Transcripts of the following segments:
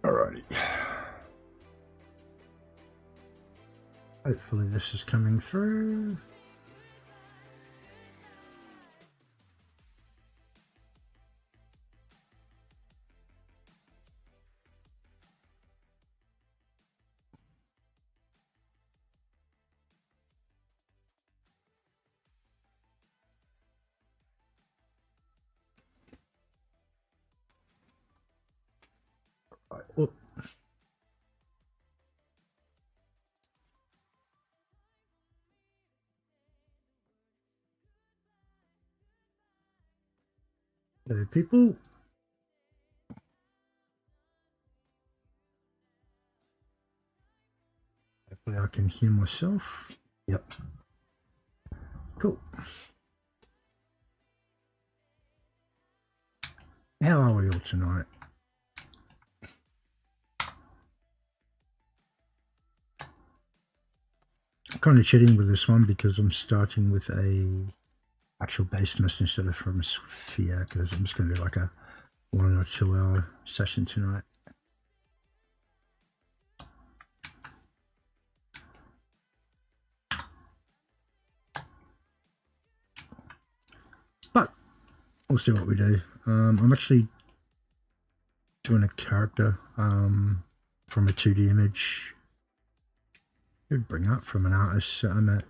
Alrighty. Hopefully this is coming through. Right. Whoop. Hello, people. Hopefully I can hear myself. Yep. Cool. How are we all tonight? I'm kind of cheating with this one because I'm starting with a actual base mist instead of from a sphere, because I'm just going to do like a 1 or 2 hour session tonight. But we'll see what we do. I'm actually doing a character from a 2D image. Could bring up from an artist I'm at.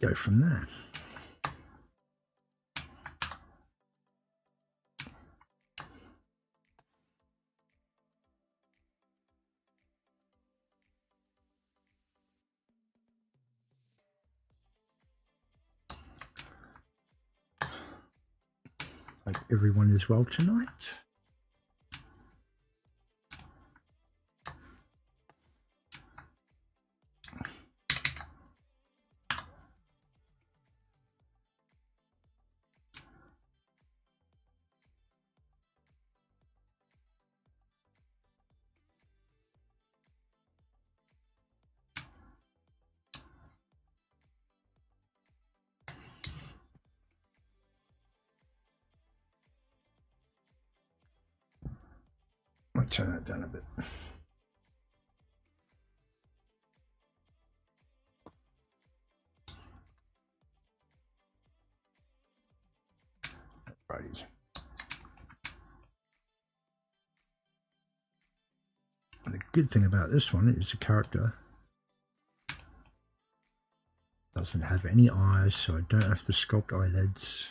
Go from there. Hope everyone is well tonight. I'll turn that down a bit. Righty. The good thing about this one is the character doesn't have any eyes, so I don't have to sculpt eyelids.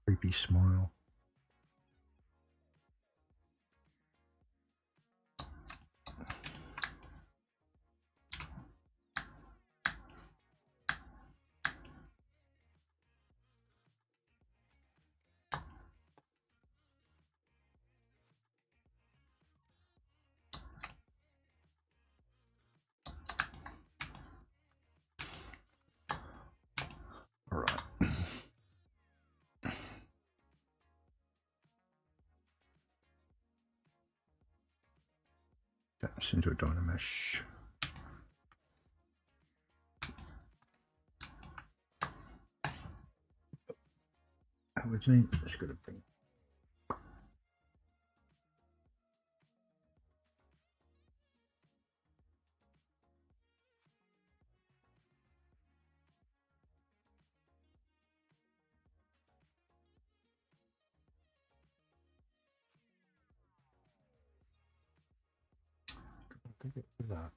Creepy smile. All right. That's into a Dynamesh. That was neat. Just got to bring. could get to that.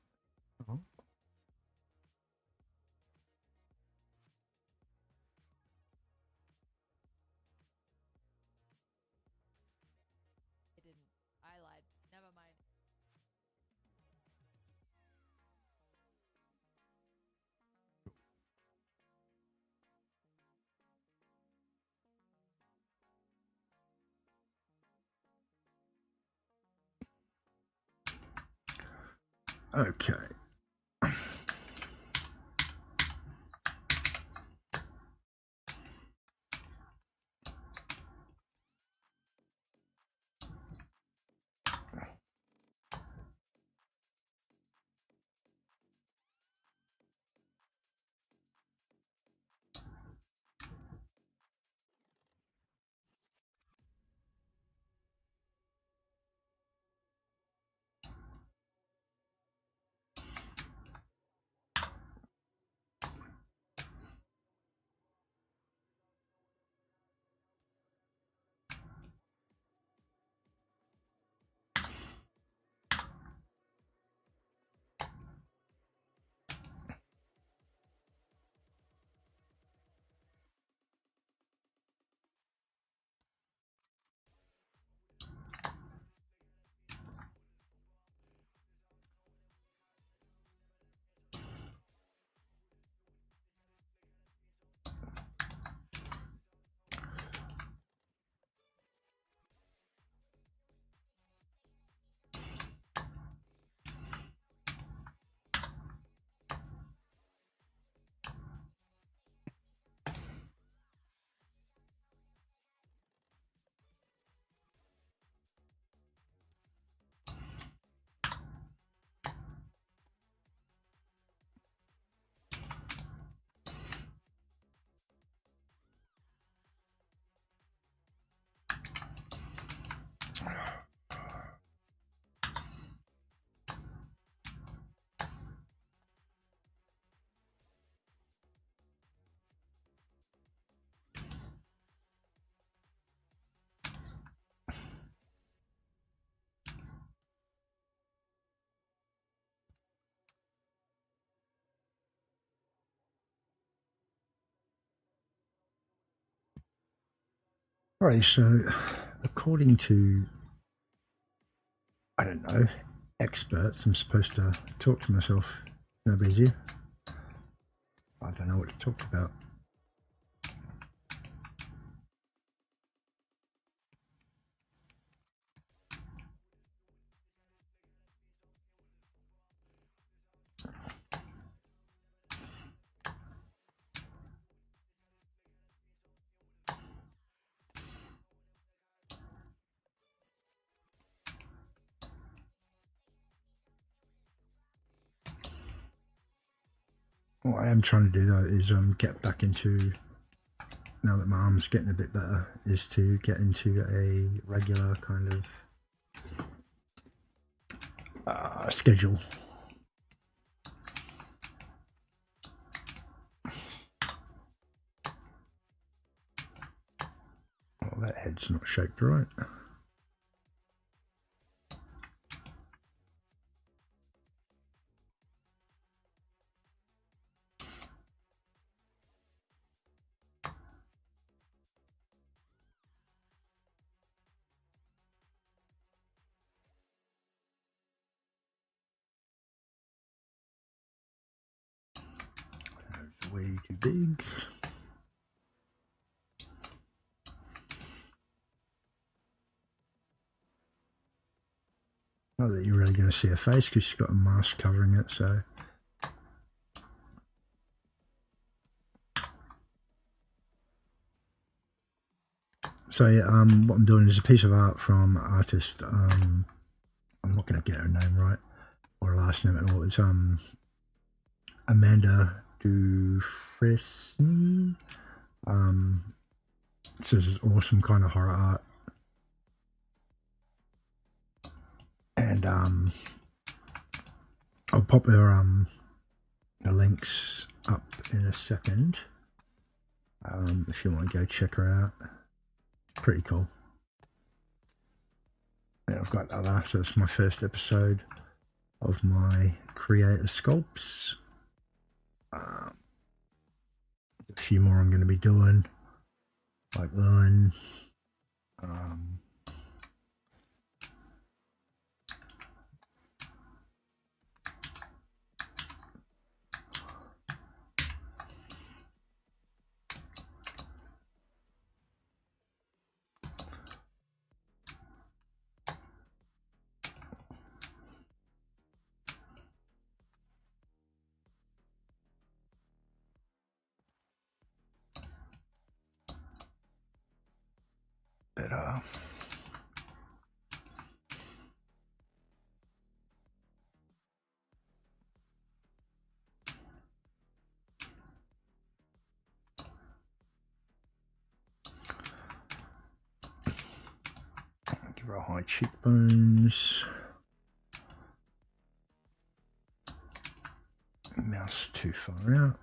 Oh. I didn't. I lied. Never mind. Okay. Alright, so according to, I don't know, experts, I'm supposed to talk to myself. Nobody's here. I don't know what to talk about. What I am trying to do though is get back into, now that my arm's getting a bit better, is to get into a regular kind of schedule. Oh, that head's not shaped right. Way too big. Not that you're really going to see her face because she's got a mask covering it, so. So yeah, what I'm doing is a piece of art from an artist. I'm not going to get her name right or her last name at all. It's Amanda DUFRESNE. So this is awesome kind of horror art. And I'll pop her the links up in a second. If you want to go check her out. Pretty cool. And I've got other, so it's my first episode of my creator sculpts. A few more I'm going to be doing, like Lillian. Better. Give her high cheekbones. Mouse too far out.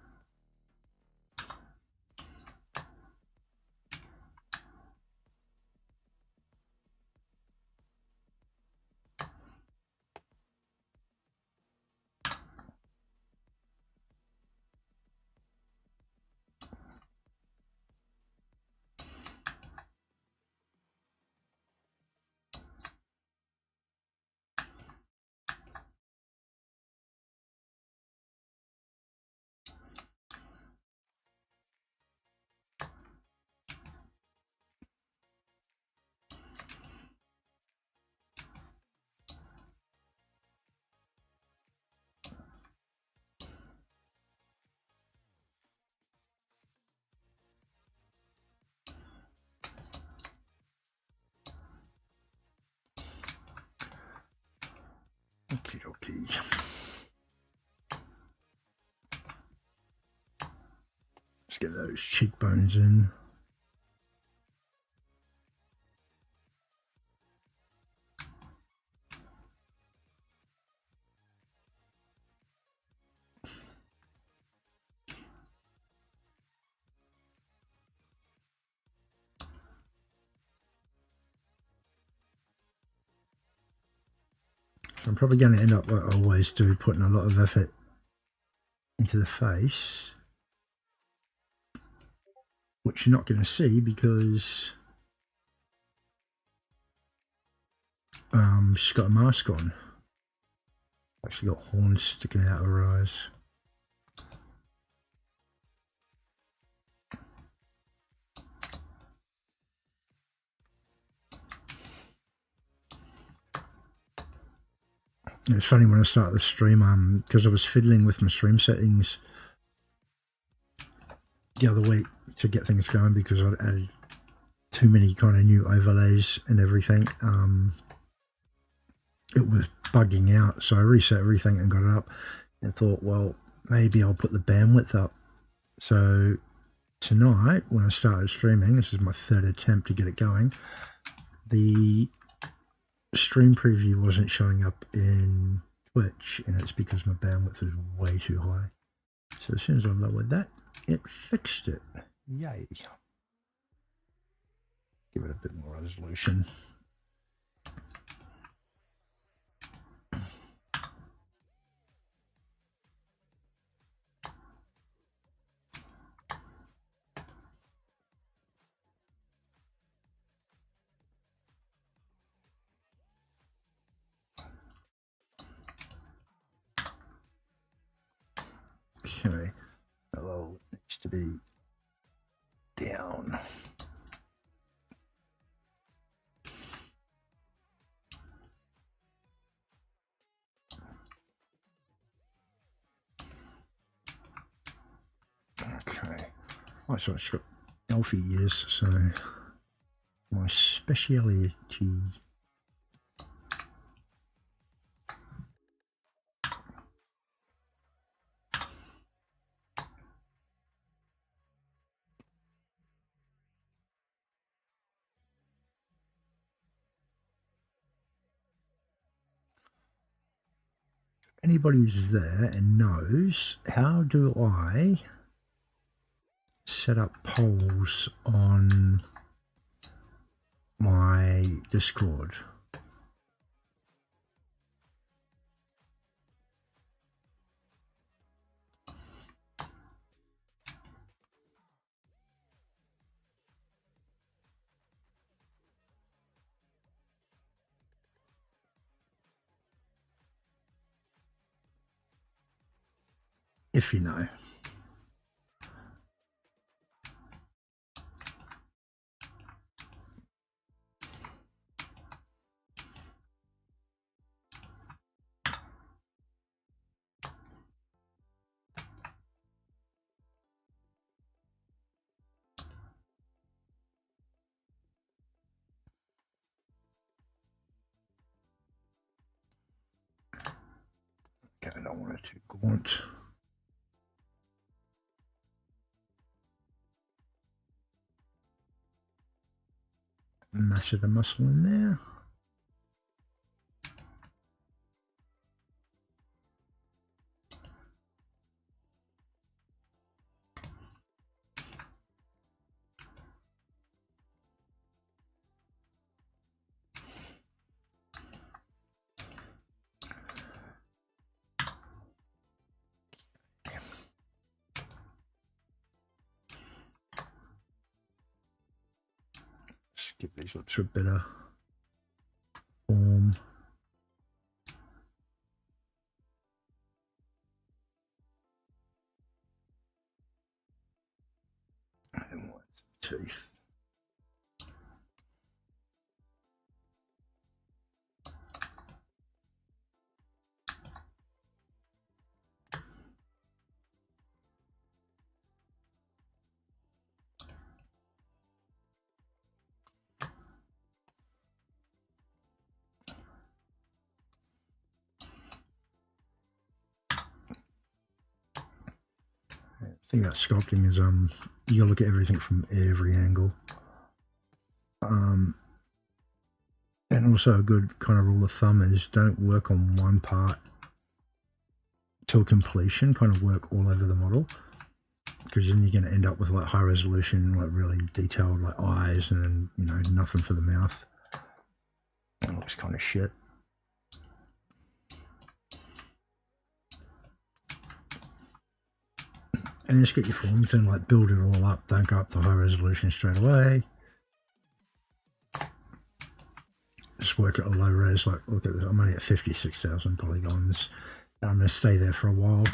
Okay, okay. Let's get those cheekbones in. So I'm probably going to end up, like I always do, putting a lot of effort into the face, which you're not going to see because she's got a mask on. Actually got horns sticking out of her eyes. It's funny when I started the stream, because I was fiddling with my stream settings the other week to get things going because I'd added too many kind of new overlays and everything. It was bugging out, so I reset everything and got it up and thought, well, maybe I'll put the bandwidth up. So tonight when I started streaming, this is my third attempt to get it going, the stream preview wasn't showing up in Twitch, and it's because my bandwidth is way too high. So as soon as I lowered that, it fixed it. Yay. Give it a bit more resolution. Okay, that level needs to be down. Okay, oh, so it's got elfy ears, so my speciality. Anybody who's there and knows, how do I set up polls on my Discord? if you know. Okay, I don't want it too gaunt. Mass of the muscle in there. Just give these lips a better form. I don't want teeth. The thing about sculpting is you gotta look at everything from every angle. And also a good kind of rule of thumb is don't work on one part till completion, kind of work all over the model, because then you're going to end up with like high resolution, like really detailed like eyes, and then, you know, nothing for the mouth. It looks kind of shit. And just get your forms and like build it all up. Don't go up the high resolution straight away. Just work at a low res. Like, look at this, I'm only at 56,000 polygons. I'm going to stay there for a while.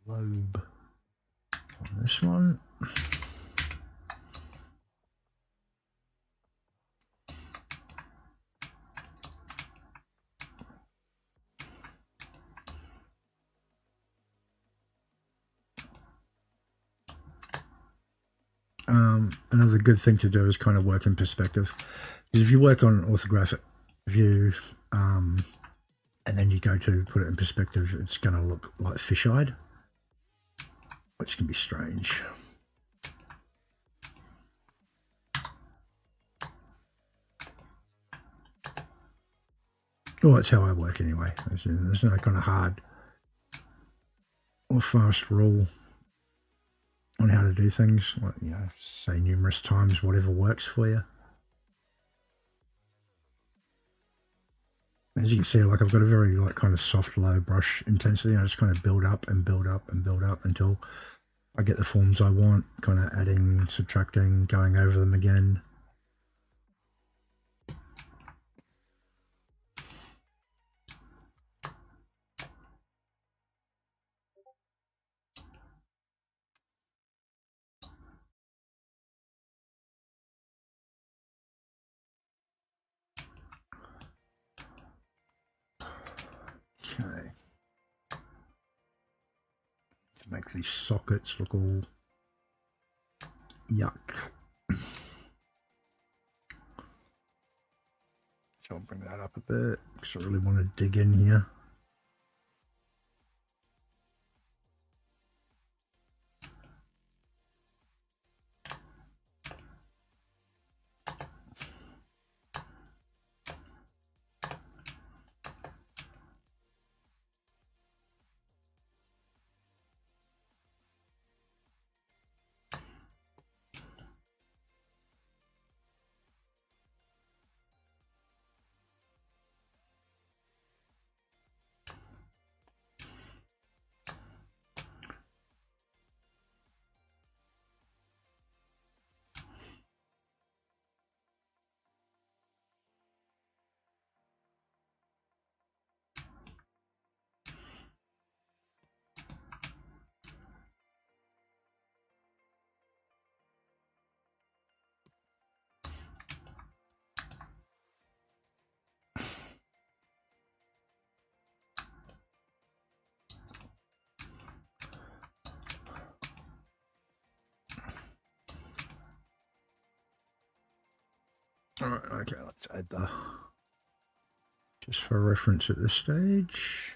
Lobe on this one. Another good thing to do is kind of work in perspective. Because if you work on orthographic view and then you go to put it in perspective, it's going to look like fish-eyed, which can be strange. Well, that's how I work anyway. There's no kind of hard or fast rule on how to do things. Like, you know, say numerous times whatever works for you. As you can see, like I've got a very like kind of soft low brush intensity. I just kind of build up and build up and build up until I get the forms I want, kind of adding, subtracting, going over them again. Okay. To make these sockets look all yuck. So I'll bring that up a bit because I really want to dig in here. All right, okay, let's add the, just for reference at this stage,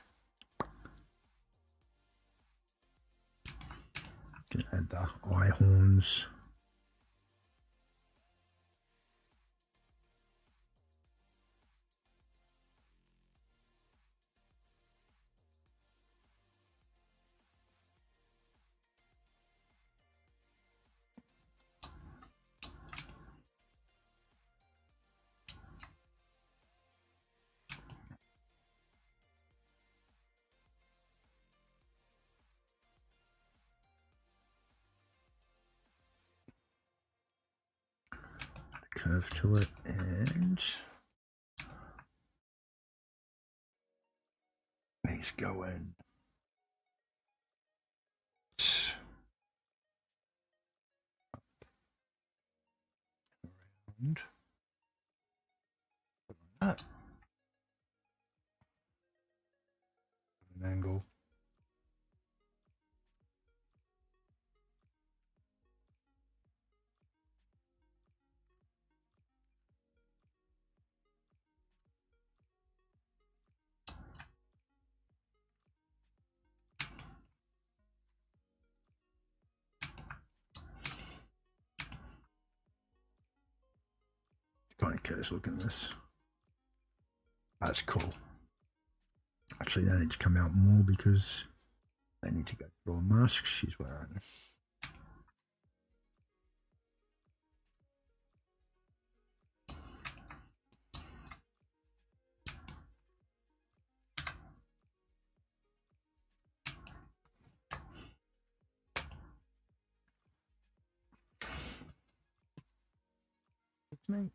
can add the eye horns. Curve to it, and these go in. And that. An angle. Kind of cares, look at this. That's cool. Actually, they need to come out more because they need to go through a mask she's wearing. Me.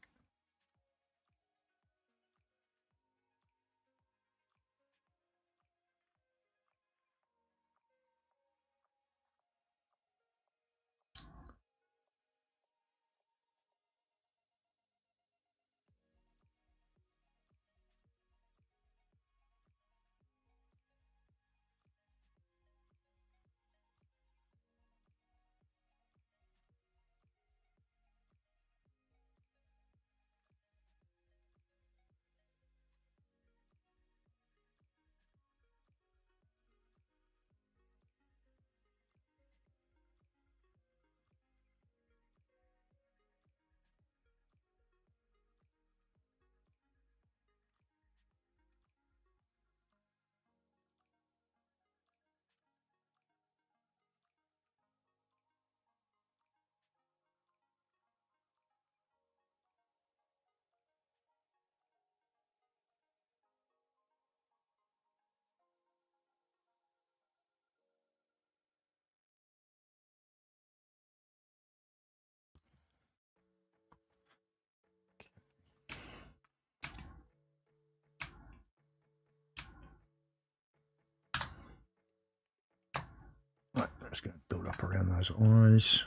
Right, I'm just going to build up around those eyes.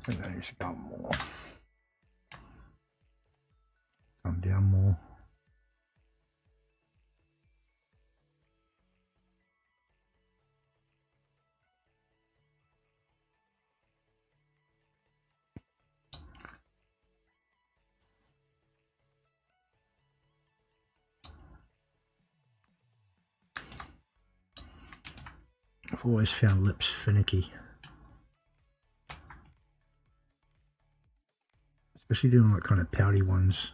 I think that needs to go more. Come down more. I've always found lips finicky. Especially doing like kind of pouty ones.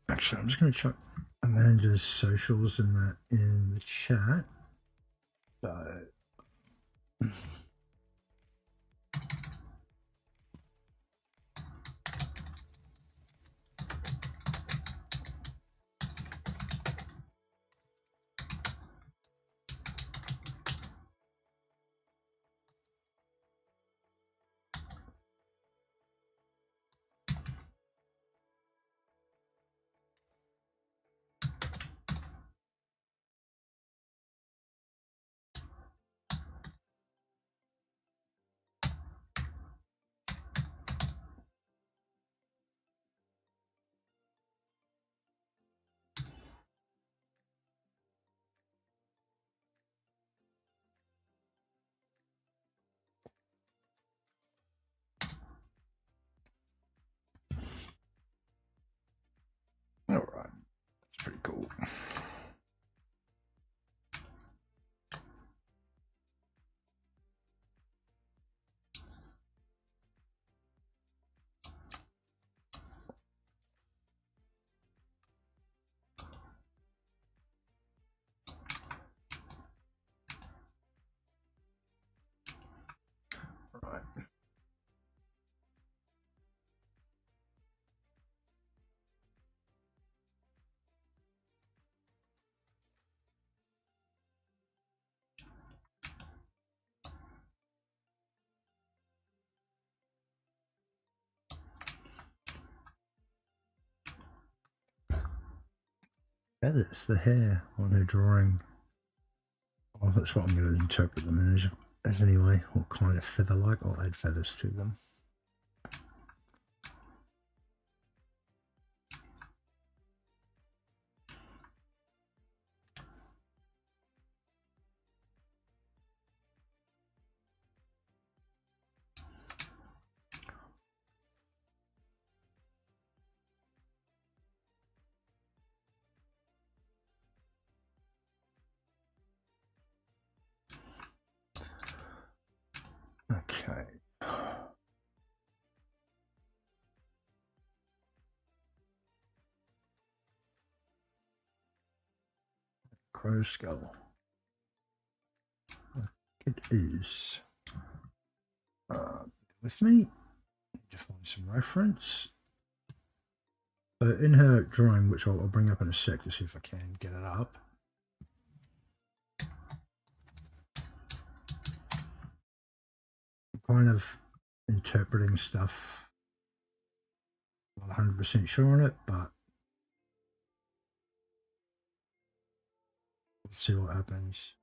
Actually, I'm just going to chuck Amanda's socials in the chat. So all right, that's pretty cool. Right. Feathers, the hair on her drawing. Oh, that's what I'm going to interpret them as anyway. What kind of feather-like? I'll add feathers to them. Okay. Crow skull. It is. With me, to find some reference. So in her drawing, which I'll bring up in a sec to see if I can get it up. I'm kind of interpreting stuff. Not 100% sure on it, but we'll see what happens.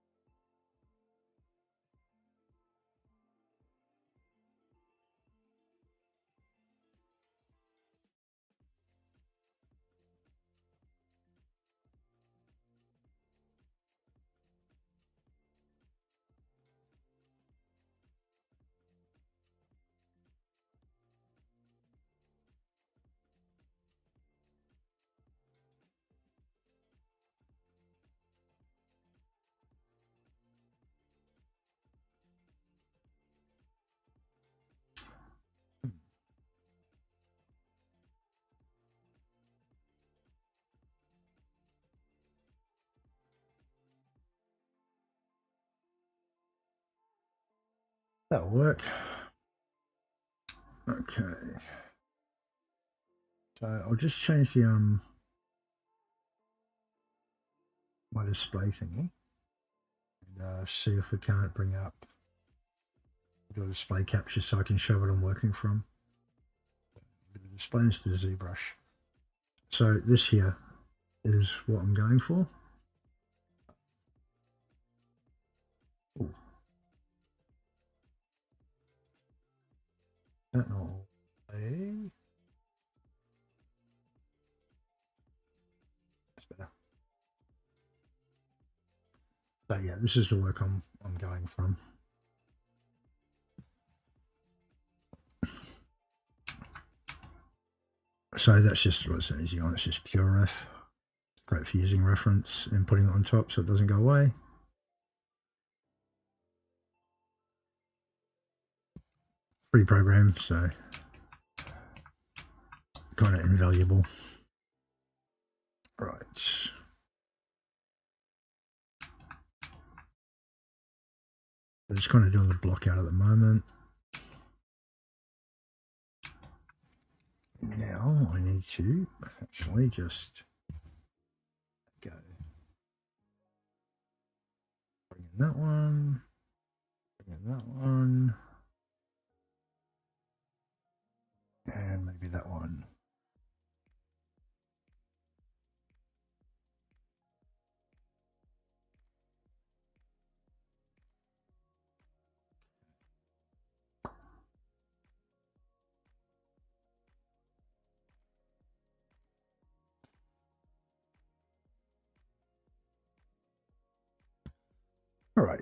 That'll work. Okay. So I'll just change the my display thingy. see if we can't bring up, do a display capture so I can show what I'm working from. Display instead of ZBrush. So this here is what I'm going for. Ooh. That all way. That's better. But yeah, this is the work I'm going from. So that's just what's an easy one. It's just pure ref. Great for using reference and putting it on top so it doesn't go away. Free program, so kind of invaluable. Right. I'm just kind of doing the block out at the moment. Now I need to actually just go bring in that one, bring in that one, and maybe that one. All right.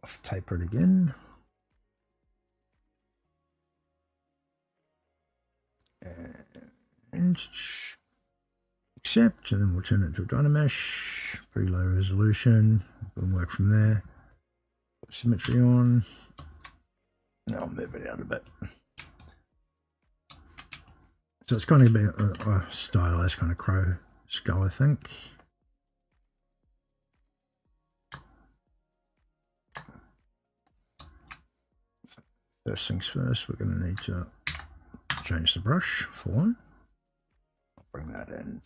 Let's taper it again. And accept, and then we'll turn it to a Dynamesh, pretty low resolution. We'll work from there. Put symmetry on. Now I'll move it out a bit. So it's going to be a stylized kind of crow skull, I think. So first things first, we're going to need to change the brush for one. I'll bring that in.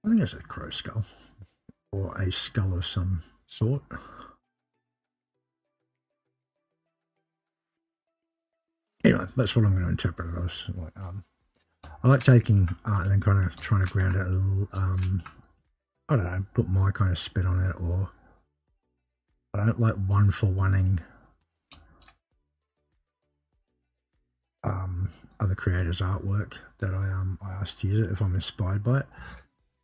I think it's a crow skull, or a skull of some sort. Anyway, that's what I'm going to interpret it as. Like, I like taking art and then kind of trying to ground it a little, I don't know, put my kind of spin on it, or I don't like one-for-oneing other creators' artwork that I ask to use it if I'm inspired by it.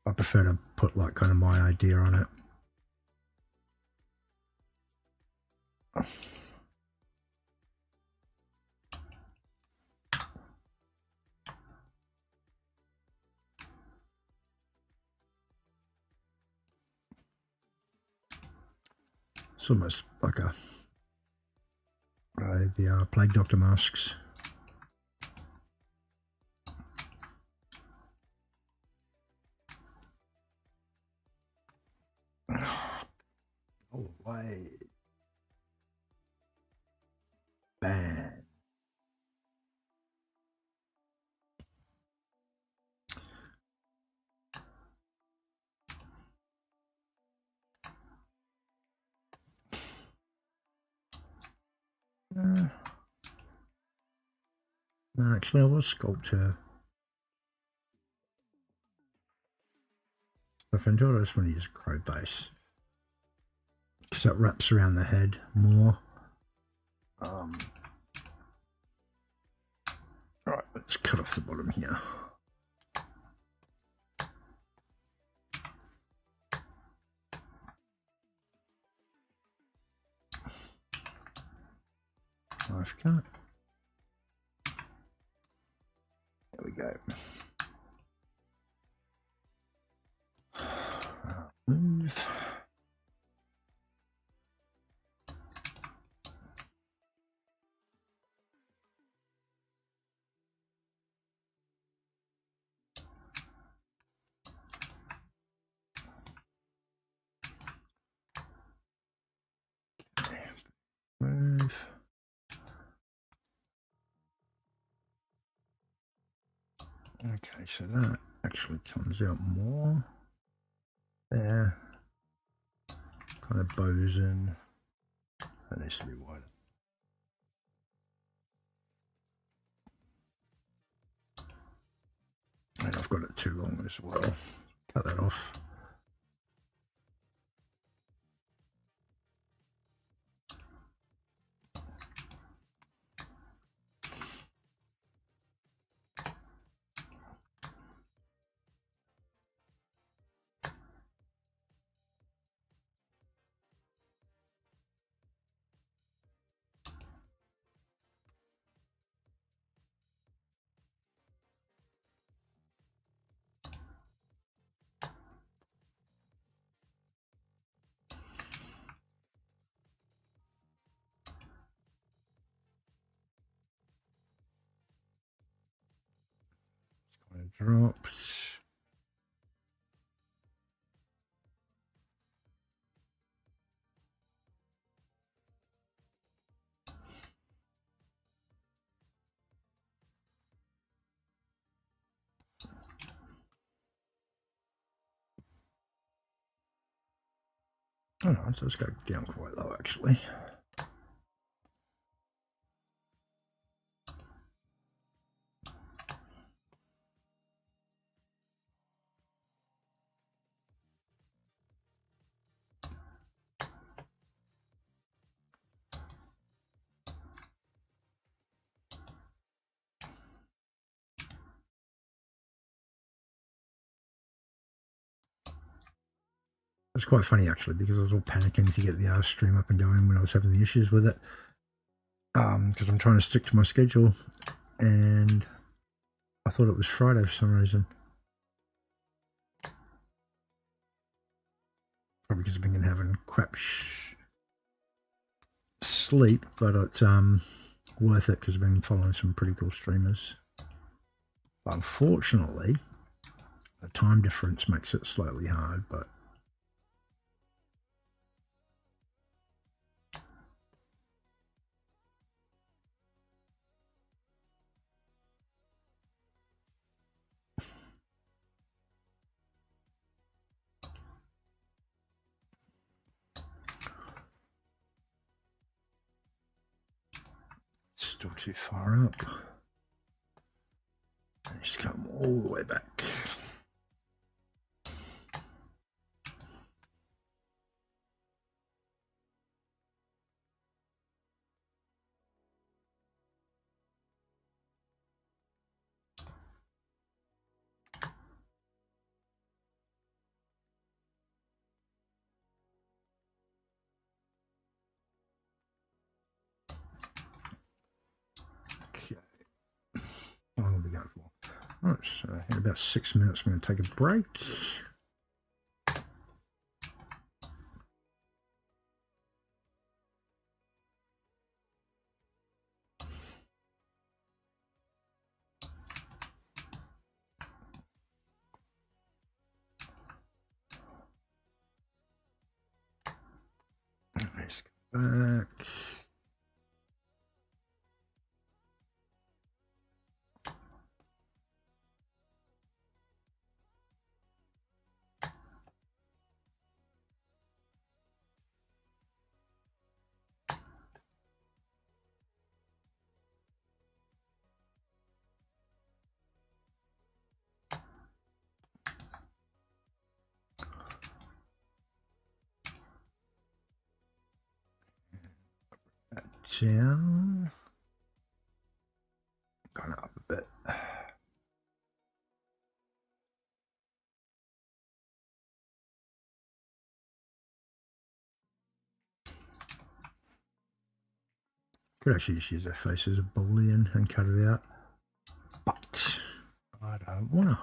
I prefer to put like kind of my idea on it. It's almost like the Plague Doctor masks. Oh, way. Bang. No, actually, I will sculpt her. If I do it, I just want to use a crow base because that wraps around the head more. Right, let's cut off the bottom here. Knife cut. There we go. Move. Okay, so that actually comes out more there. Kind of bows in. That needs to be wider. And I've got it too long as well. Cut that off. Kind of drops. Oh no, it does go down quite low actually. It's quite funny actually because I was all panicking to get the stream up and going when I was having the issues with it. Because I'm trying to stick to my schedule, and I thought it was Friday for some reason. Probably because I've been having crap sleep, but it's worth it because I've been following some pretty cool streamers. But unfortunately, the time difference makes it slightly hard, but still too far up. And just come all the way back. Okay. How long have we got for? All right, so in about 6 minutes, I'm going to take a break. Let's go back. Down. Gone up a bit. Could actually just use their face as a boolean and cut it out, but I don't want to.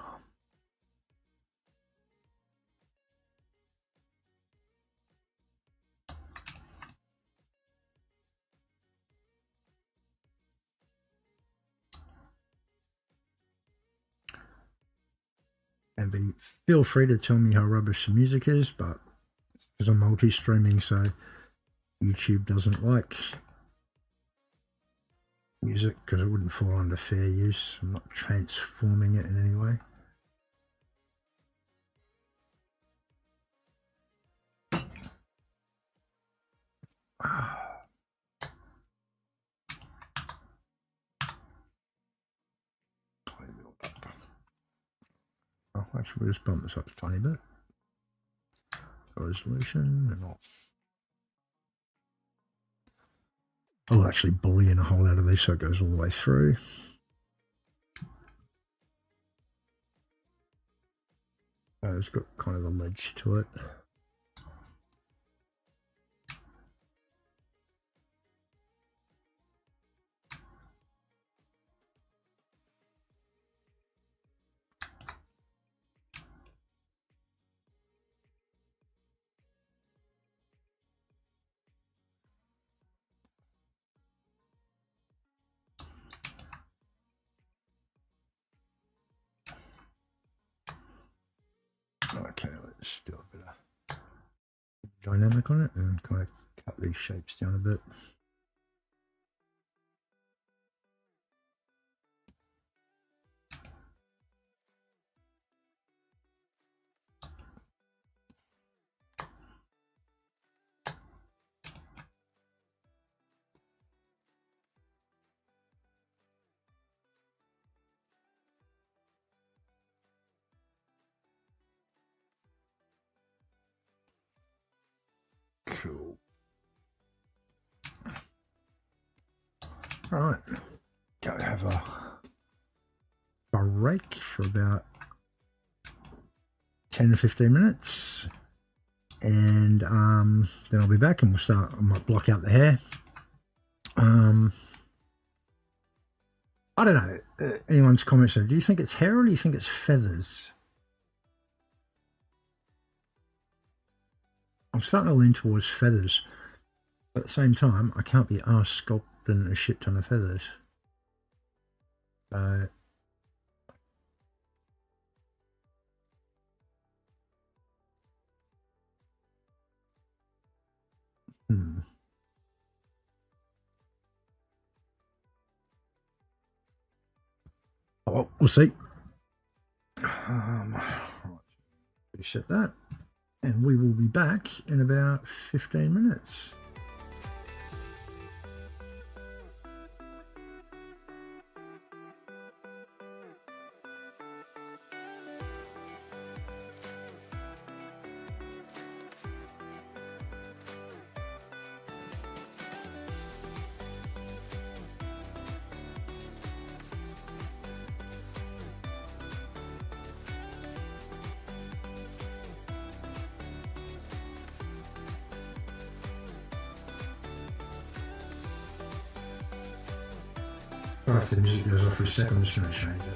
And feel free to tell me how rubbish the music is, but because I'm multi-streaming, so YouTube doesn't like use it because it wouldn't fall under fair use. I'm not transforming it in any way. Oh, actually, we'll just bump this up a tiny bit. Resolution and all. I'll actually boolean a hole out of this so it goes all the way through. It's got kind of a ledge to it. Okay, let's do a bit of dynamic on it and kind of cut these shapes down a bit. Cool. All right, go have a break for about 10 to 15 minutes, and then I'll be back and we'll start. I might block out the hair. I don't know. Anyone's comments there. Do you think it's hair or do you think it's feathers? I'm starting to lean towards feathers, but at the same time, I can't be arsed sculpting a shit ton of feathers. So, Oh, well, we'll see. Reset that, and we will be back in about 15 minutes. If the music goes off for a second, I'm just going to change it.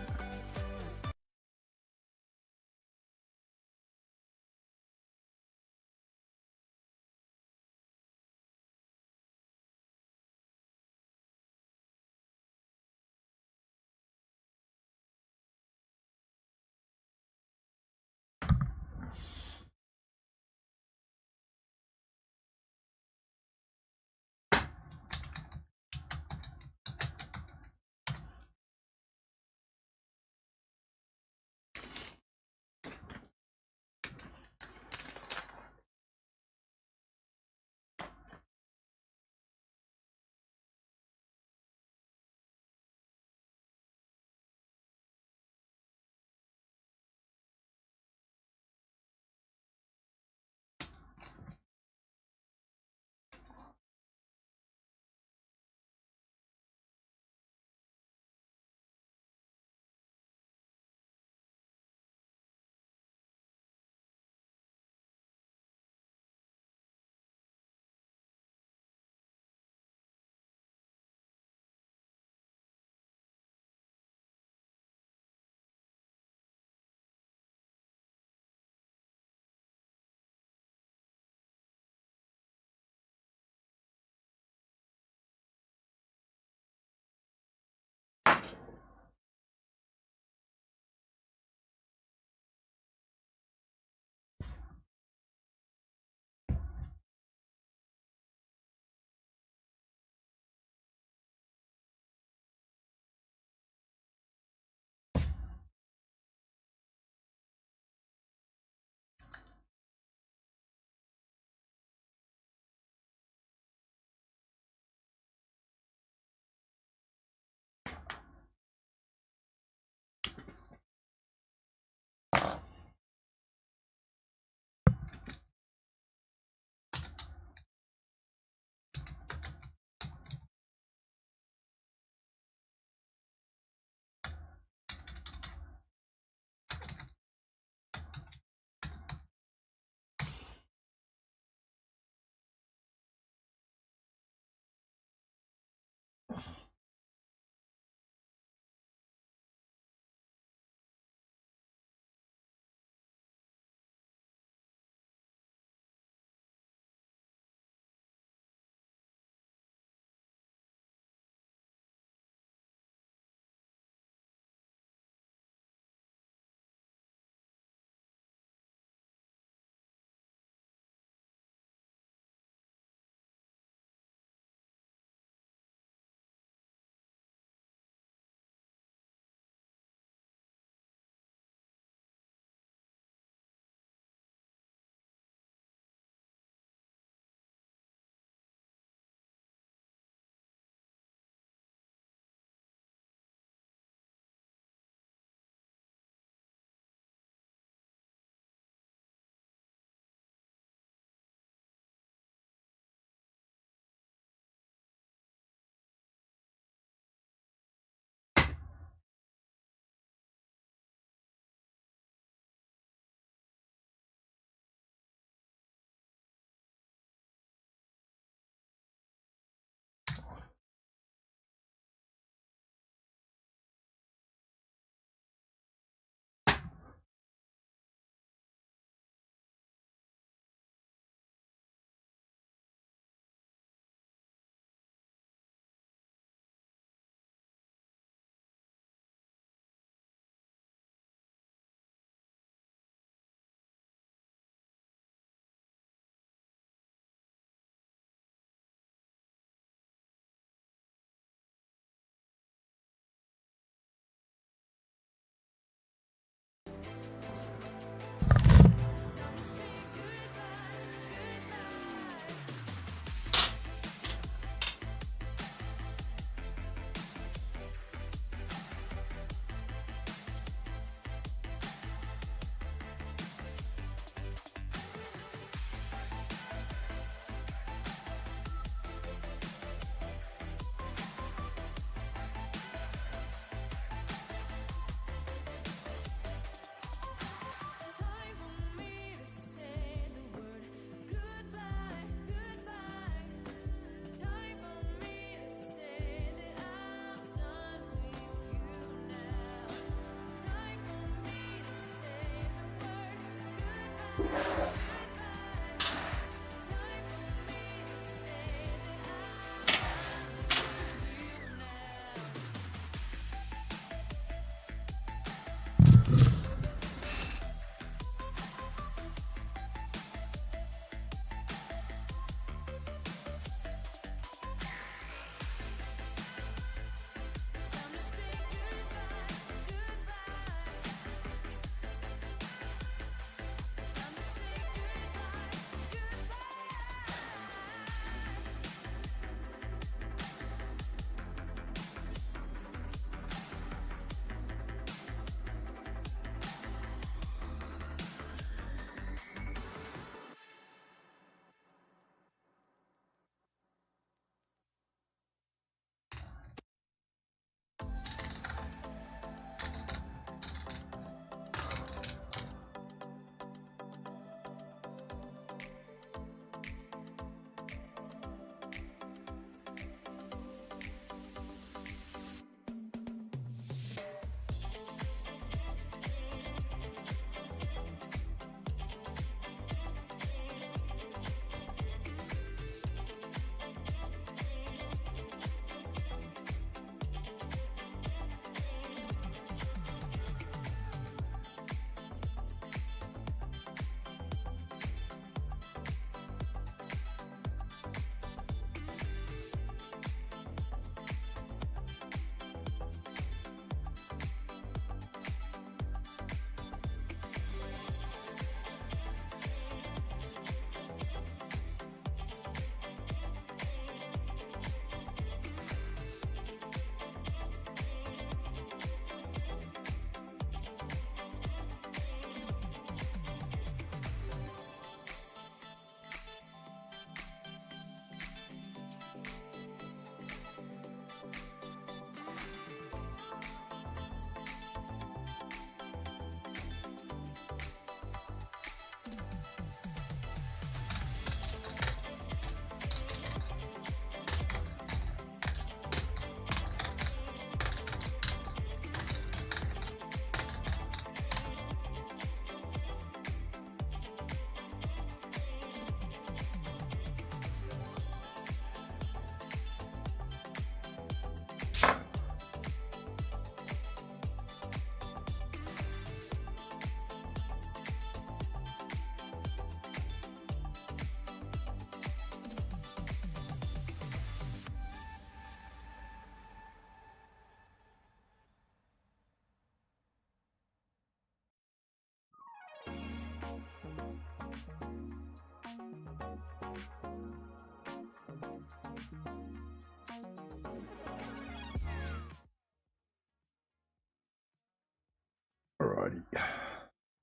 Alrighty.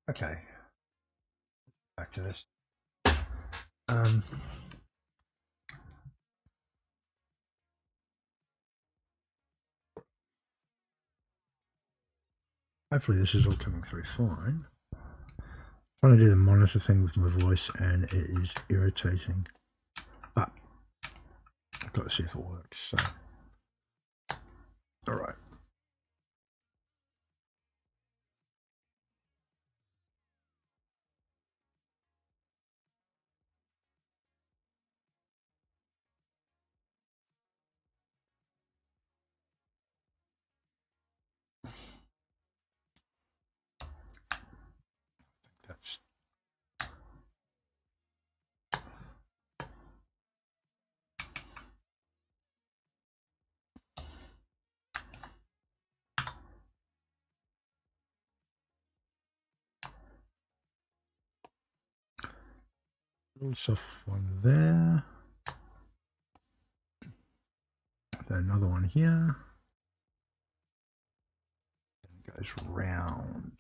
Okay. Back to this. Hopefully this is all coming through fine. I'm trying to do the monitor thing with my voice and it is irritating. But I've got to see if it works. So, all right. That's a little soft one there. Then another one here. And it goes round.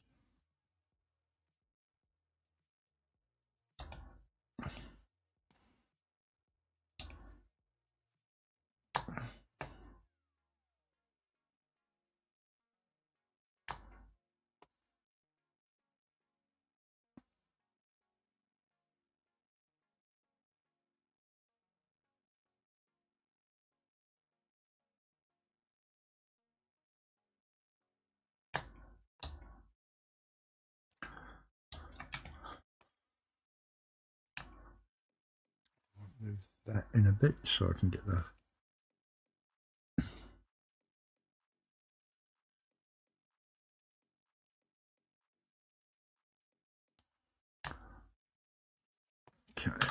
Move that in a bit so I can get the okay.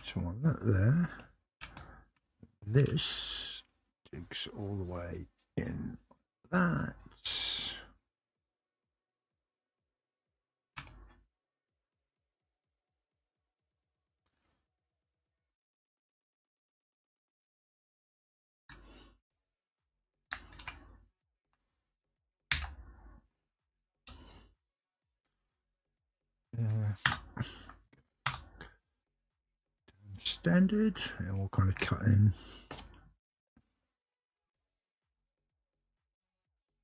So on that there. This digs all the way in that. Standard, and we'll kind of cut in.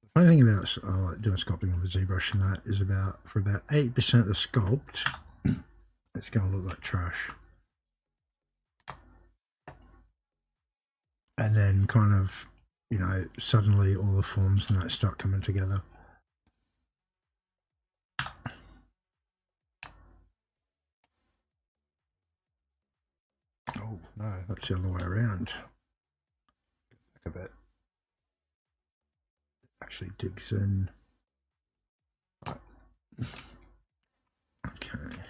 The funny thing about doing sculpting with ZBrush and that is for about 80% of the sculpt, it's going to look like trash. And then kind of, you know, suddenly all the forms and that start coming together. Oh no, that's the other way around. Get back a bit. It actually digs in. Right. Okay.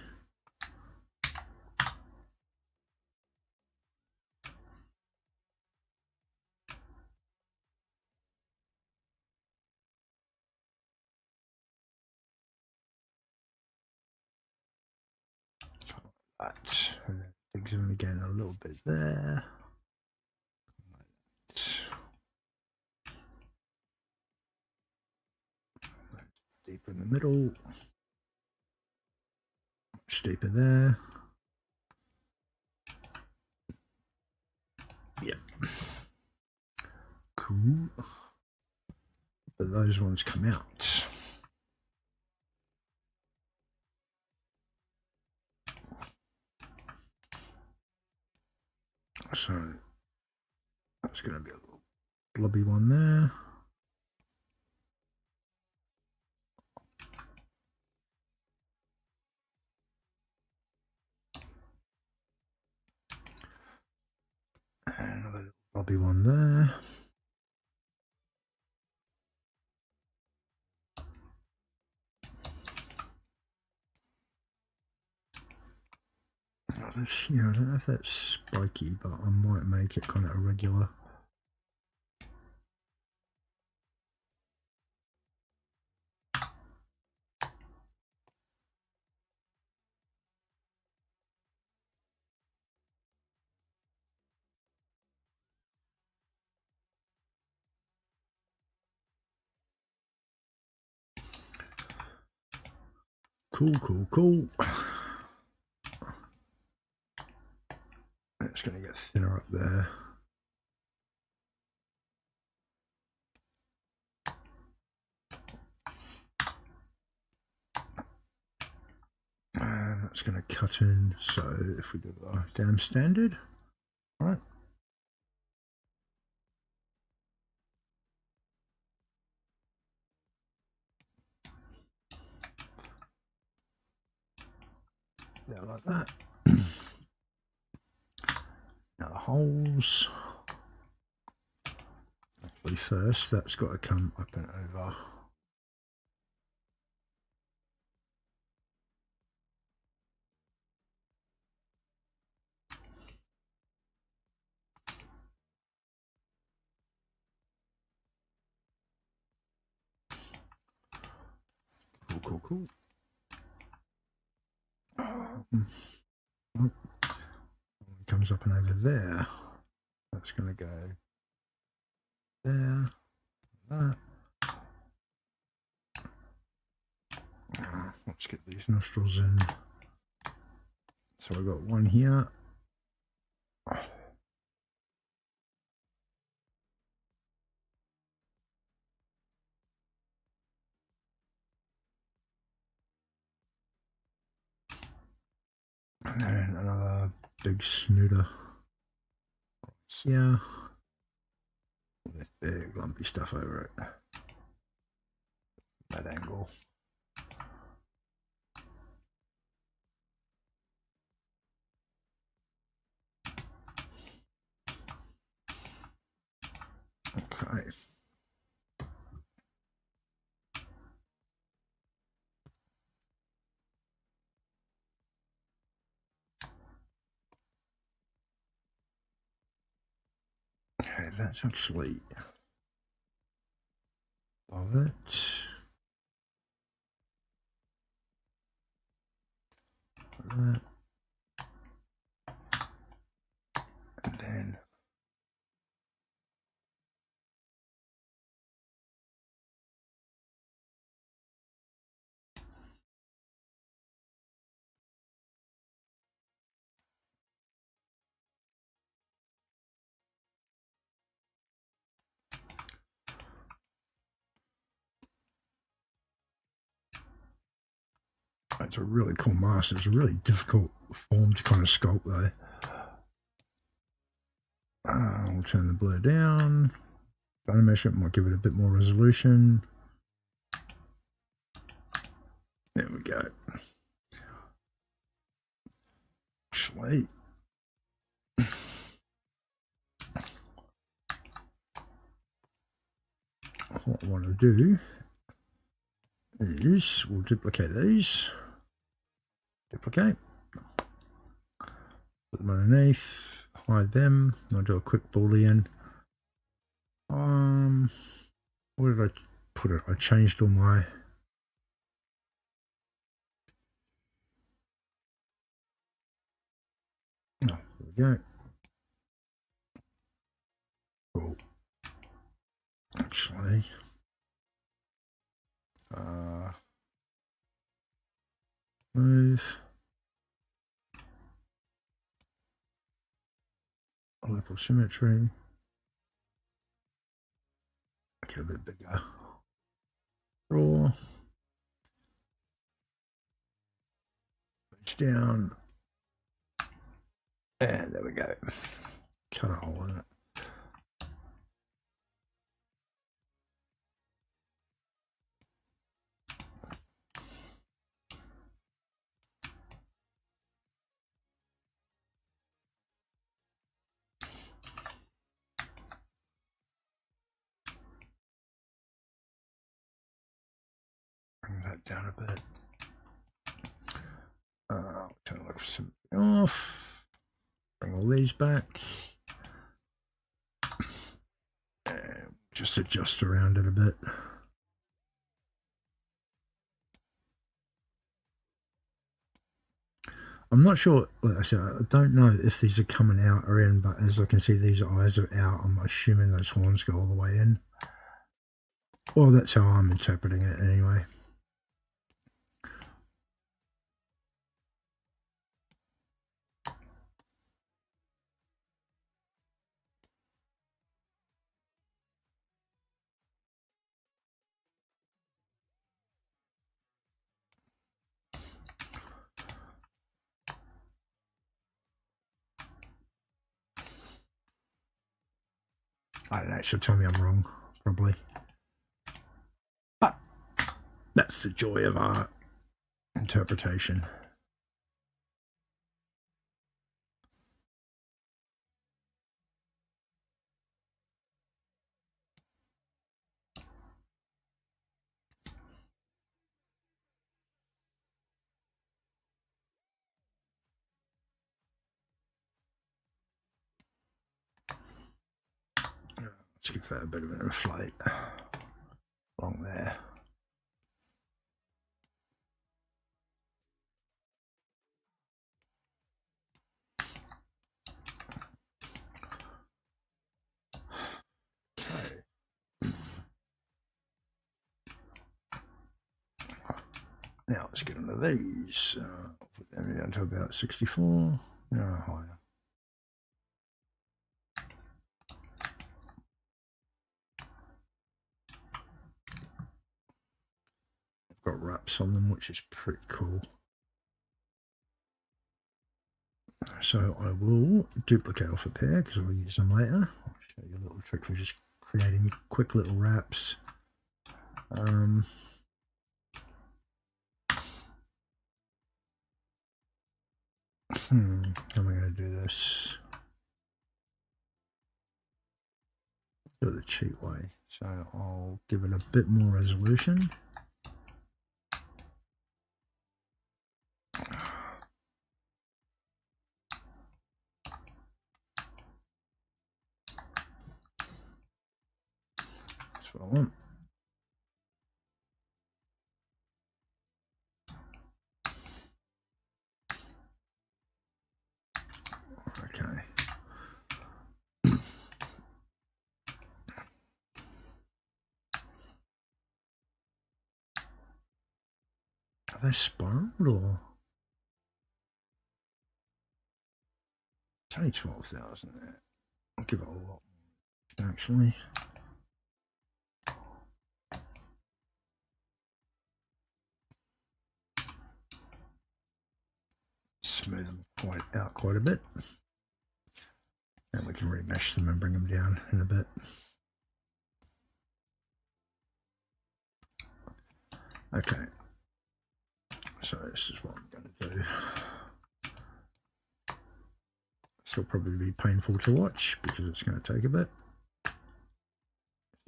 That, and then digs in again a little bit there. Deeper in the middle, much deeper there. Yep. Cool. But those ones come out. So that's going to be a little blobby one there. And another blobby one there. This, you know, I don't know if that's spiky, but I might make it kind of irregular. Cool. It's going to get thinner up there. And that's going to cut in. So if we do the damn standard, all right. Yeah, like that. Now the holes. Actually, first that's got to come up and over. Cool. Comes up and over there. That's going to go there. That. Let's get these nostrils in. So I've got one here. And then another big snooter. Yeah. With big lumpy stuff over it. That angle. Okay. Okay, that's actually of it. That. And then it's a really cool mask. It's a really difficult form to kind of sculpt though. We'll turn the blur down. Animation might give it a bit more resolution. There we go. Actually, what I want to do is we'll duplicate these. Duplicate. Put them underneath. Hide them. I'll do a quick boolean. Where did I put it? I changed all my. Oh, there we go. Cool. Actually, move. Local symmetry. Make it a bit bigger. Draw. Push down. And there we go. Cut a hole in it. Bring that down a bit. Turn the symmetry off. Bring all these back. And just adjust around it a bit. I'm not sure, like I said, I don't know if these are coming out or in, but as I can see, these eyes are out. I'm assuming those horns go all the way in. Well, that's how I'm interpreting it anyway. I don't know, she'll tell me I'm wrong, probably. But that's the joy of art interpretation. Let's give that a bit of an inflate along there. Okay. Now let's get into these. Put them down to about 64. No, higher. Got wraps on them, which is pretty cool. So I will duplicate off a pair because I'll use them later. I'll show you a little trick for just creating quick little wraps. How am I going to do this? Do it the cheap way. So I'll give it a bit more resolution. That's what I want. Okay. Are they spiraled or? It's only 12,000 there. I'll give it a lot actually. Smooth them out quite a bit. And we can remesh them and bring them down in a bit. Okay. So this is what I'm going to do. This will probably be painful to watch because it's going to take a bit. See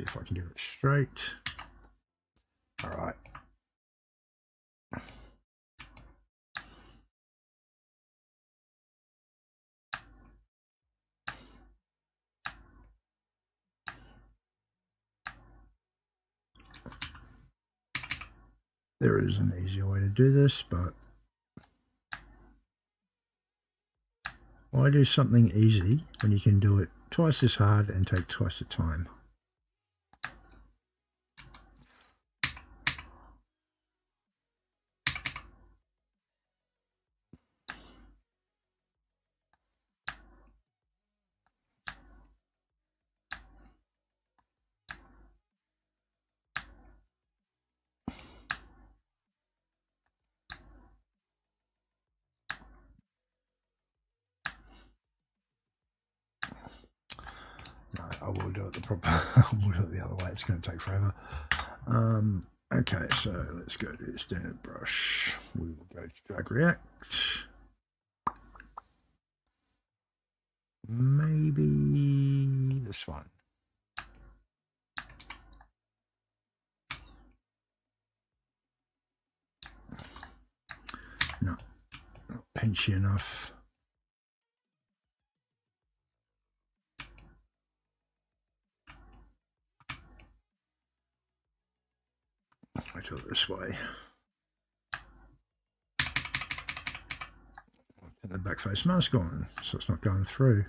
if I can get it straight. All right. There is an easier way to do this, but why do something easy when you can do it twice as hard and take twice the time? I will do it the proper. I will do it the other way. It's going to take forever. Okay, so let's go to ZBrush. We will go to drag react. Maybe this one. No, not pinchy enough. I do it this way. Put the back face mask on so it's not going through.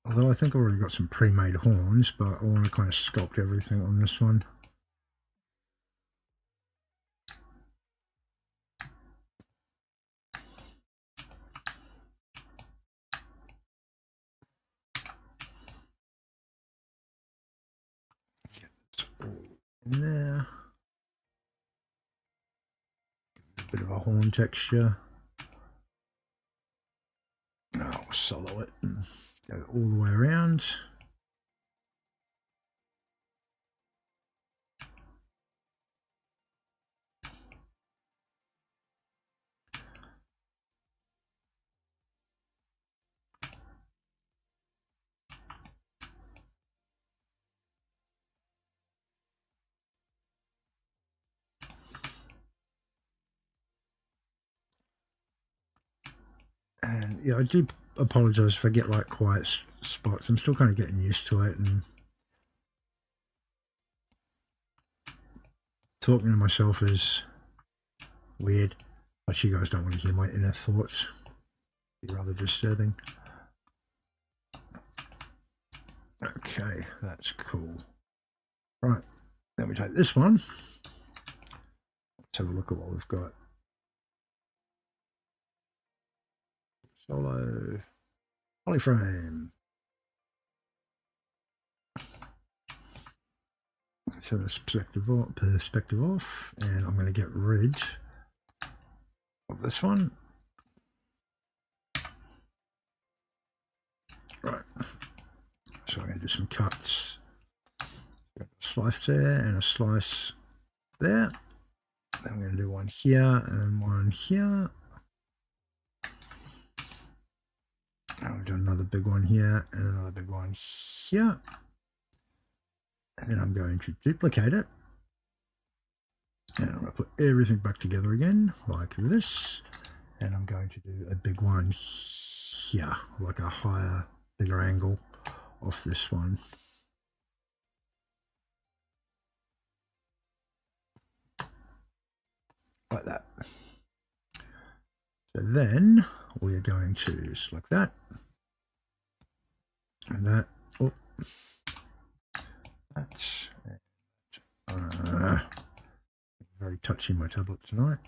Although I think I've already got some pre-made horns, but I want to kind of sculpt everything on this one. in there. A bit of a horn texture. I'll solo it and go all the way around. And yeah, I do apologize if I get like quiet spots. I'm still kind of getting used to it, and talking to myself is weird. But you guys don't want to hear my inner thoughts. It'd be rather disturbing. Okay, that's cool. Right, then we take this one. Let's have a look at what we've got. Solo polyframe. So the perspective off, and I'm going to get rid of this one. Right. So I'm going to do some cuts. A slice there and a slice there. Then I'm going to do one here and one here. I'll do another big one here and another big one here. And then I'm going to duplicate it. And I'm going to put everything back together again, like this. And I'm going to do a big one here, like a higher, bigger angle off this one. Like that. So then we are going to select that. And that. Oh. That's very touchy my tablet tonight.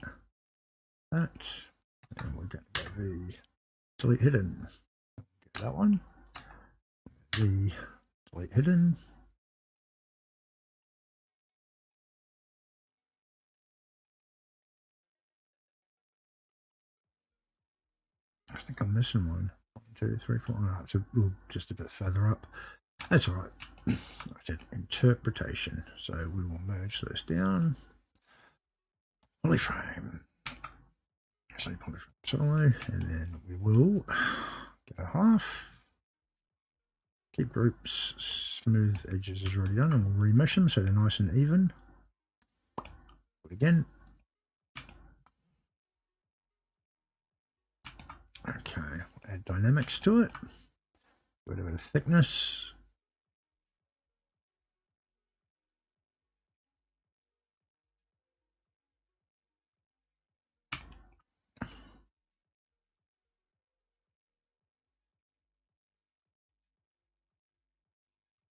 That, and we're going to go the delete hidden. Get that one. The delete hidden. I think I'm missing one. 1, 2, 3, 4. Oh, it's just a bit further up. That's all right. I said interpretation. So we will merge those down. Polyframe. So polyframe solo, and then we will go half. Keep groups, smooth edges is already done, and we'll remesh them so they're nice and even. Do it again. Okay, add dynamics to it. A bit of thickness.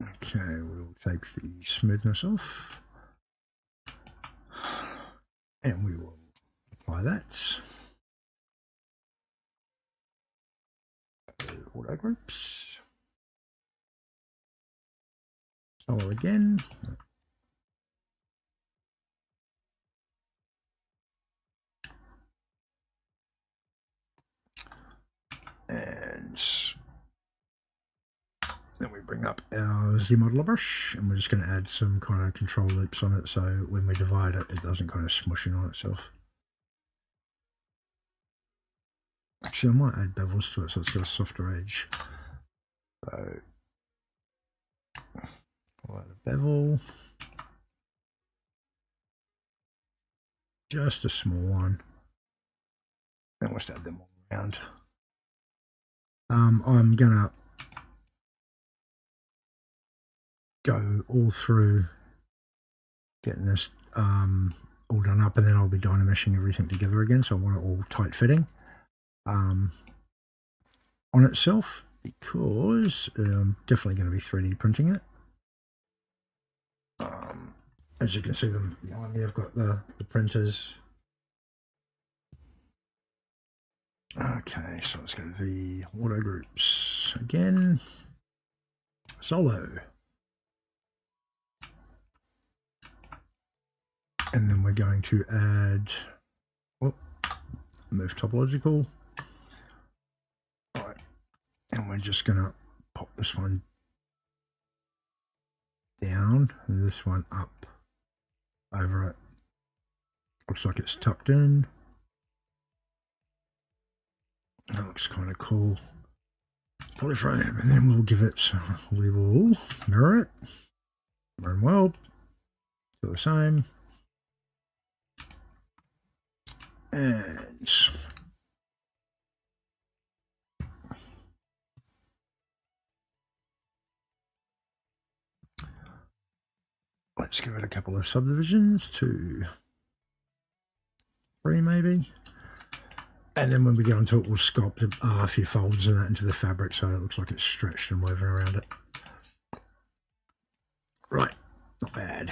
Okay, we'll take the smoothness off. And we will apply that. Auto groups. Solo again. And then we bring up our ZModeler brush, and we're just going to add some kind of control loops on it, so when we divide it, it doesn't kind of smush in on itself. Actually, I might add bevels to it so it's got a softer edge. So, I'll add a bevel. Just a small one. Then we'll just add them all around. I'm gonna go all through getting this all done up, and then I'll be dynameshing everything together again, so I want it all tight fitting on itself, because I'm definitely going to be 3D printing it. As you can see them behind me, I've got the printers. Okay, so let's go to the auto groups again. Solo. And then we're going to add, oh, move topological. All right. And we're just going to pop this one down and this one up over it. Looks like it's tucked in. That looks kind of cool. Polyframe, and then we'll give it, we will mirror it. Mirror and weld. Do the same. And let's give it a couple of subdivisions, 2, 3 maybe. And then when we get onto it, we'll sculpt a few folds and that into the fabric so it looks like it's stretched and woven around it. Right, not bad.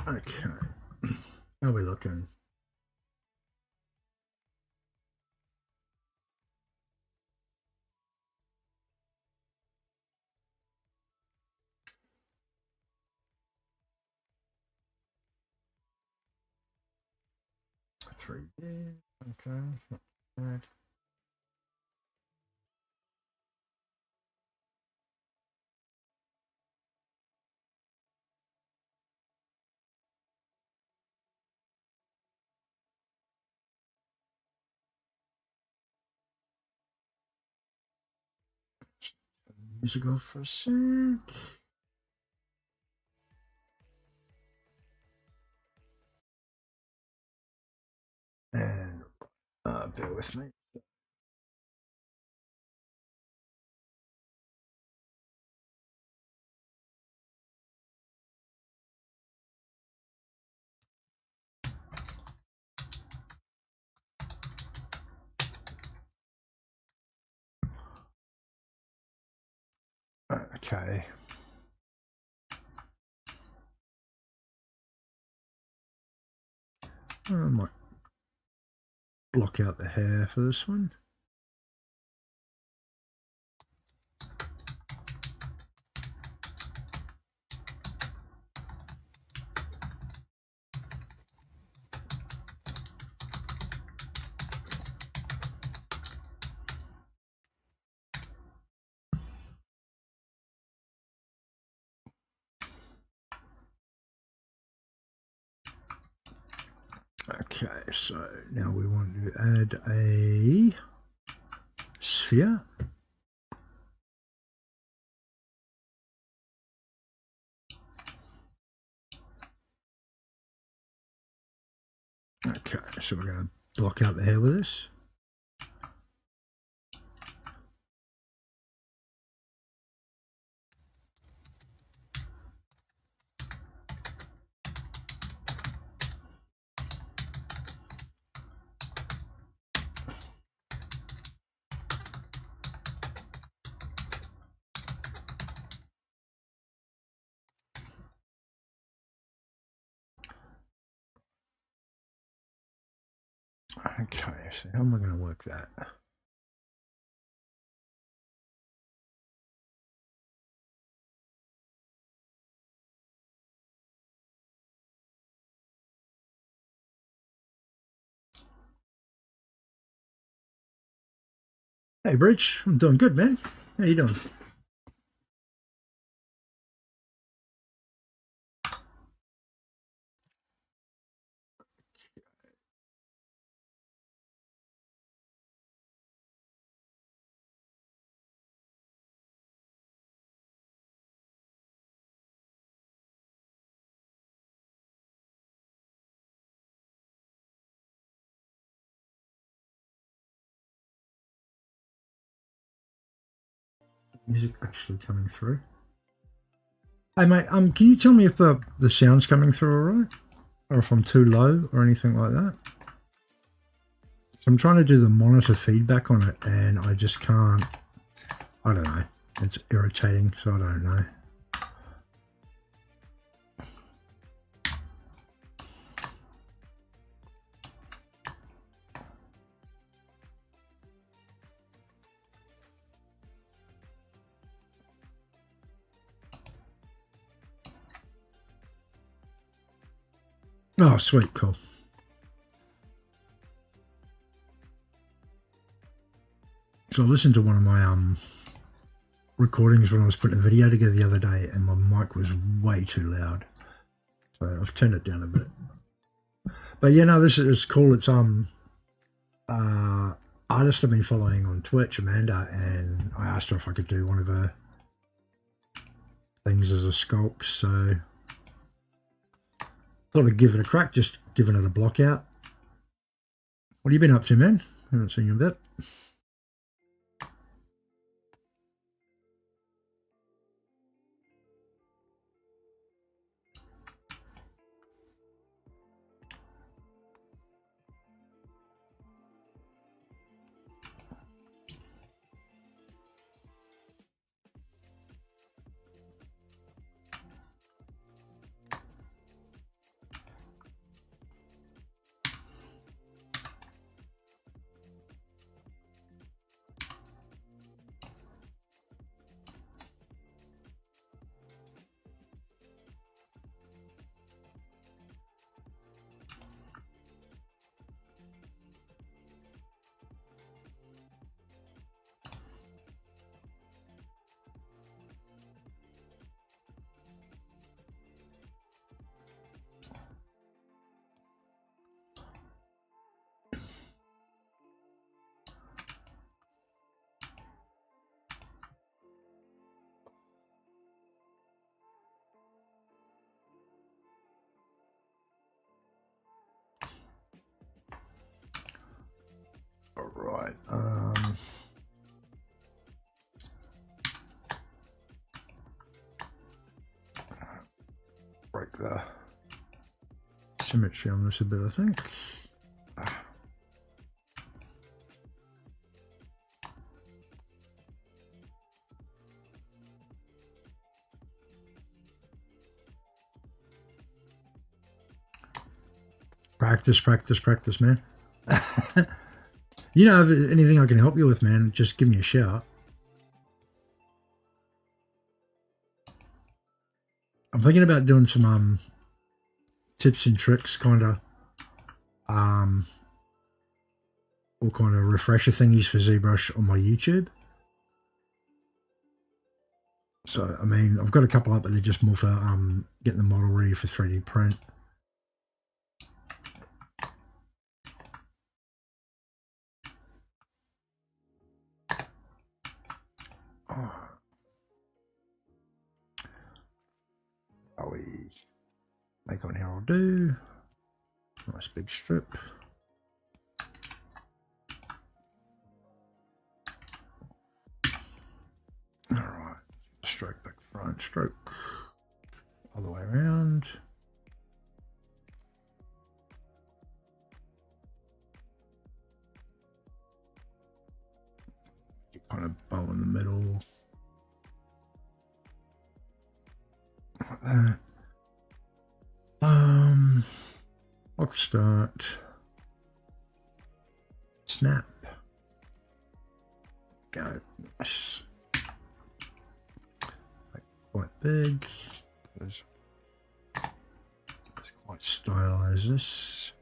Okay, how are we looking? Three there, okay, not bad. Music off for a sec. And bear with me. Okay. I might block out the hair for this one. Okay, so now we want to add a sphere. Okay, so we're going to block out the hair with this. Okay, so how am I going to work that? Hey, Bridge, I'm doing good, man. How you doing? Music actually coming through. Hey, mate, can you tell me if the sound's coming through all right? Or if I'm too low or anything like that? So I'm trying to do the monitor feedback on it and I just can't. I don't know. It's irritating, so I don't know. Oh, sweet, cool. So I listened to one of my recordings when I was putting a video together the other day, and my mic was way too loud. So I've turned it down a bit. But yeah, no, this is cool. It's artist I've been following on Twitch, Amanda, and I asked her if I could do one of her things as a sculpt. So thought I'd give it a crack, just giving it a block out. What have you been up to, man? I haven't seen you a bit. All right. Break the symmetry on this a bit, I think. Practice, practice, practice, man. You know, if anything I can help you with, man, just give me a shout. I'm thinking about doing some tips and tricks, kind of, or kind of refresher thingies for ZBrush on my YouTube. So, I mean, I've got a couple up, but they're just more for getting the model ready for 3D print. Oh, we make on how I'll do. Nice big strip. All right, stroke back front, stroke all the way around. Get kind of bow in the middle. Like that. Lock start. Snap. Go. Nice. Quite big. Let's quite stylize this.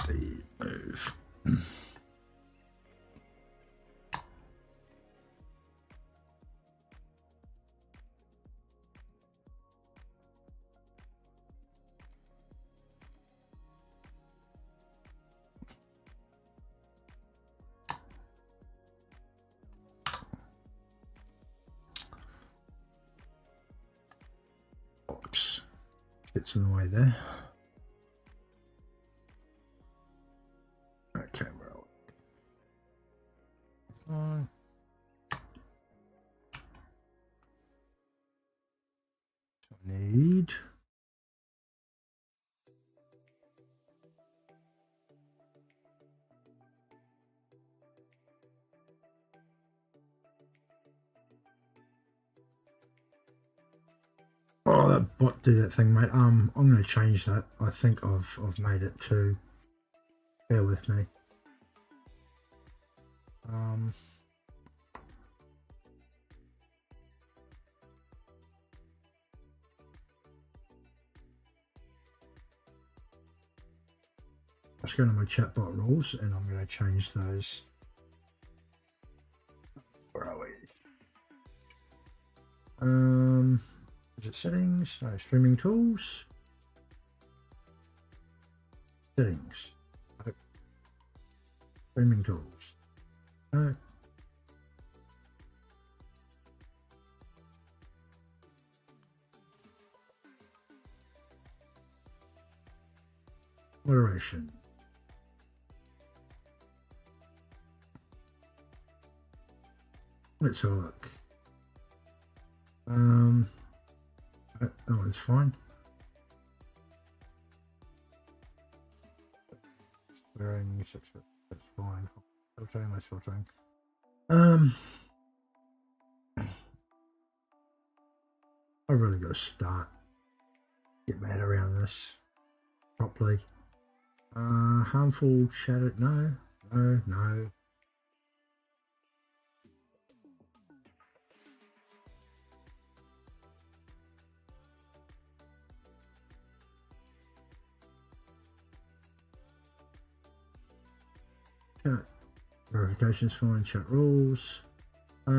The move. Box gets in the way there. Okay, well, on. Need. Oh, that bot did that thing, mate. I'm going to change that. I think I've made it too. Bear with me. I'm Let's go to my chatbot rules and I'm going to change those. Where are we? Is it settings? No, streaming tools. Settings. Nope. Streaming tools. No. Moderation. Let's have a look. That one's fine. Wearing that's fine. Filtering, that's filtering. I've really got to start get my head around this properly. Harmful chatter, no. Chat verification's fine, chat rules. I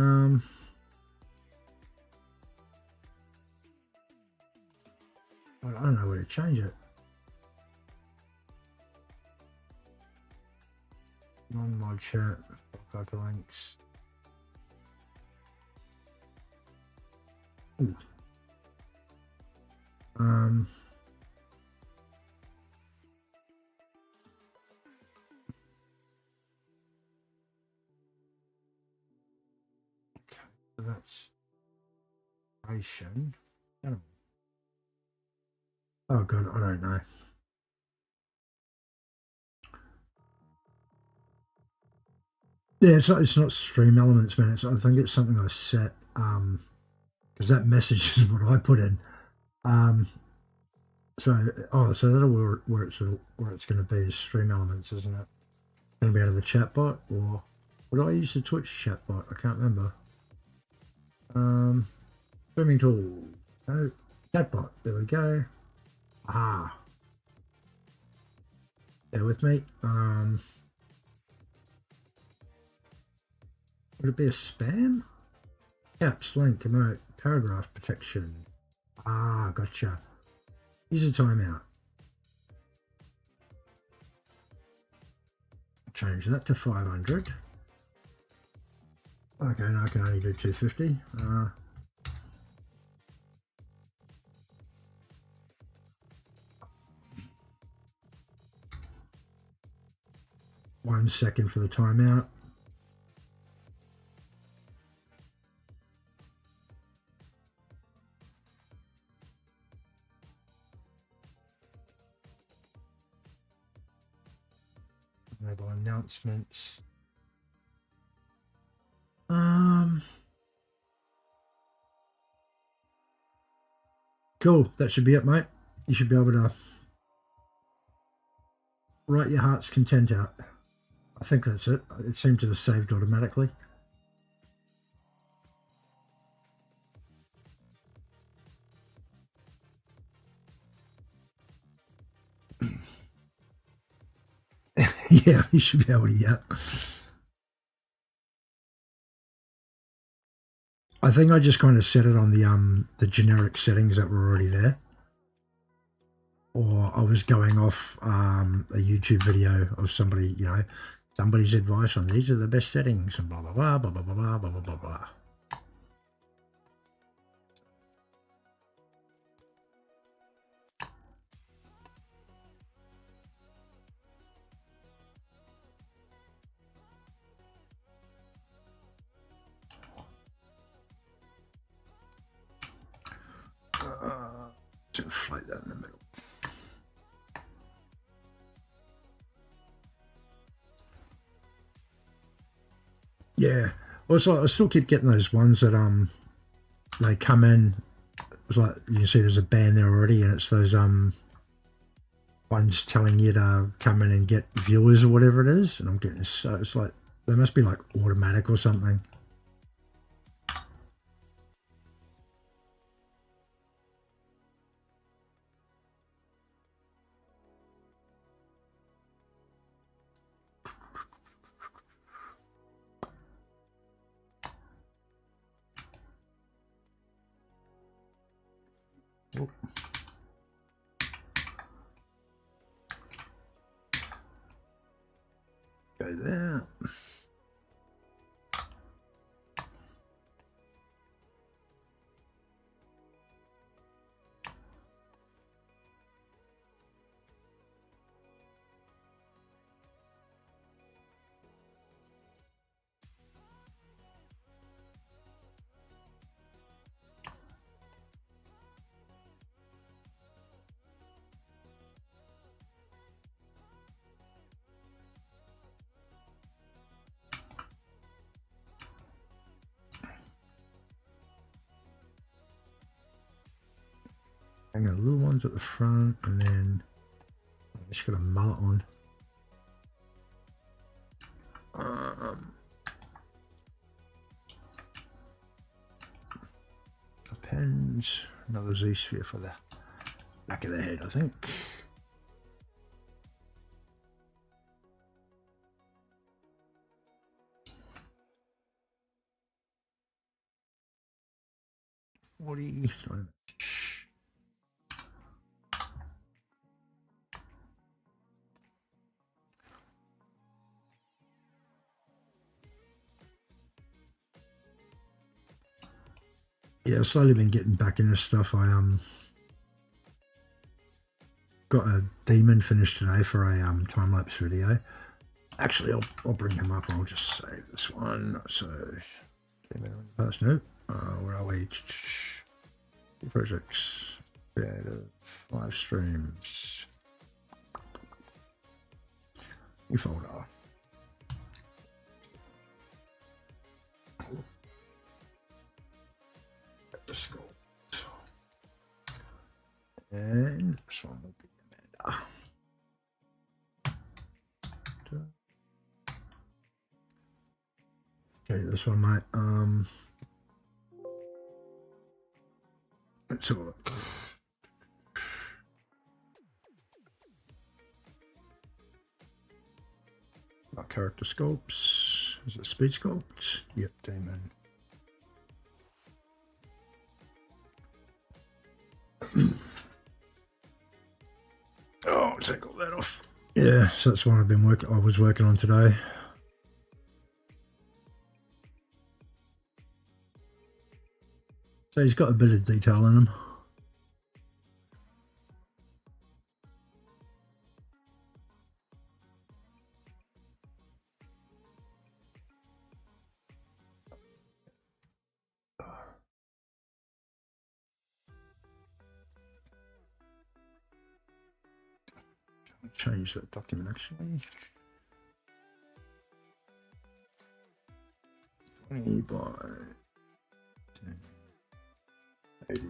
don't know where to change it. Non-mod chat, hyperlinks. Ooh. Okay, so that's creation. Oh god, I don't know. Yeah, it's not stream elements, man. I think it's something I set because that message is what I put in. So that'll where it's going to be is stream elements, isn't it? Going to be out of the chatbot, or what do I use the Twitch chatbot? I can't remember. Streaming tool. No, chatbot. There we go. Ah. Bear with me. Would it be a spam? Caps, link, emote, paragraph protection. Ah, gotcha. Use a timeout. Change that to 500. Okay, now I can only do 250. 1 second for the timeout. Enable announcements. Cool, that should be it, mate. You should be able to write your heart's content out. I think that's it. It seemed to have saved automatically. Yeah, you should be able to, yeah. I think I just kind of set it on the generic settings that were already there. Or I was going off a YouTube video of somebody, you know, somebody's advice on these are the best settings and blah, blah, blah, blah, blah, blah, blah, blah, blah, blah, blah. Inflate that in the middle. Yeah. Also, I still keep getting those ones that they come in. It's like you can see there's a band there already, and it's those ones telling you to come in and get viewers or whatever it is. And I'm getting so it's like they must be like automatic or something. Oh. Go there. I got little ones at the front, and then I just got a mullet on. Pens, another Z sphere for the back of the head, I think. What are you throwing? Yeah, I've slowly been getting back into stuff. I got a demon finished today for a time-lapse video. Actually, I'll bring him up and I'll just save this one. So, demon in the past. Nope. Where are we? Projects. Creative. Live streams. New folder. Sculpt. And this one will be Amanda. Okay, this one might let's have a look. My character sculpts. Is it speed sculpt? Yep, Damon. Oh, take all that off. Yeah, so that's one I was working on today. So he's got a bit of detail in him. Change that document actually. 20 by 10, 80.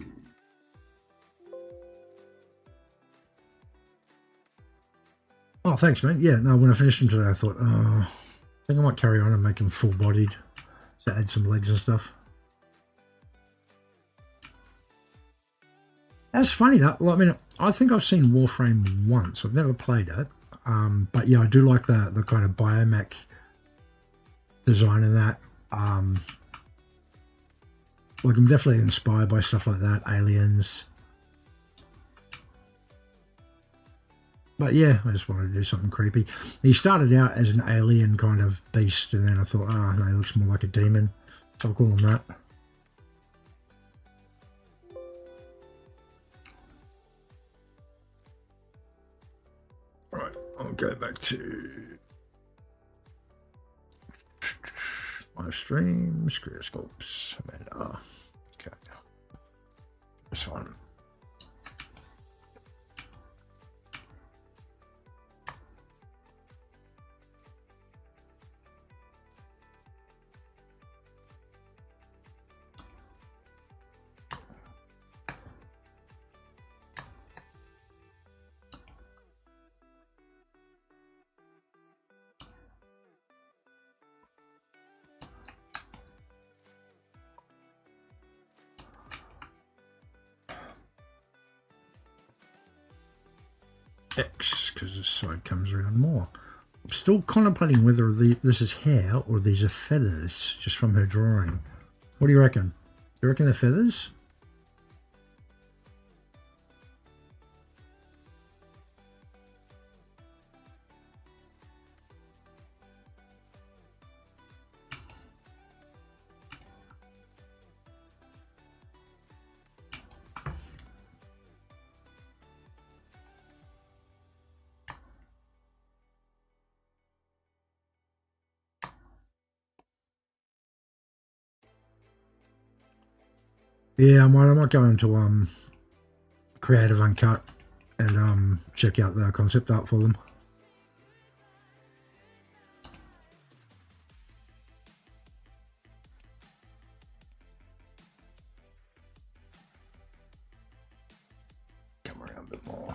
Oh, thanks, man. Yeah, no, when I finished them today, I thought, oh, I think I might carry on and make them full-bodied. So add some legs and stuff. That's funny that. Well, I mean, I think I've seen Warframe once. I've never played it, but yeah, I do like the kind of biomech design in that. Like, I'm definitely inspired by stuff like that, aliens. But yeah, I just wanted to do something creepy. He started out as an alien kind of beast, and then I thought, oh, no, he looks more like a demon, so I'll call him that. Right, I'll go back to my streams, create sculpts, Amanda. Okay, this one. X, because this side comes around more. I'm still contemplating whether this is hair or these are feathers, just from her drawing. What do you reckon? Do you reckon they're feathers? Yeah, I might go into Creative Uncut and check out the concept art for them. Come around a bit more.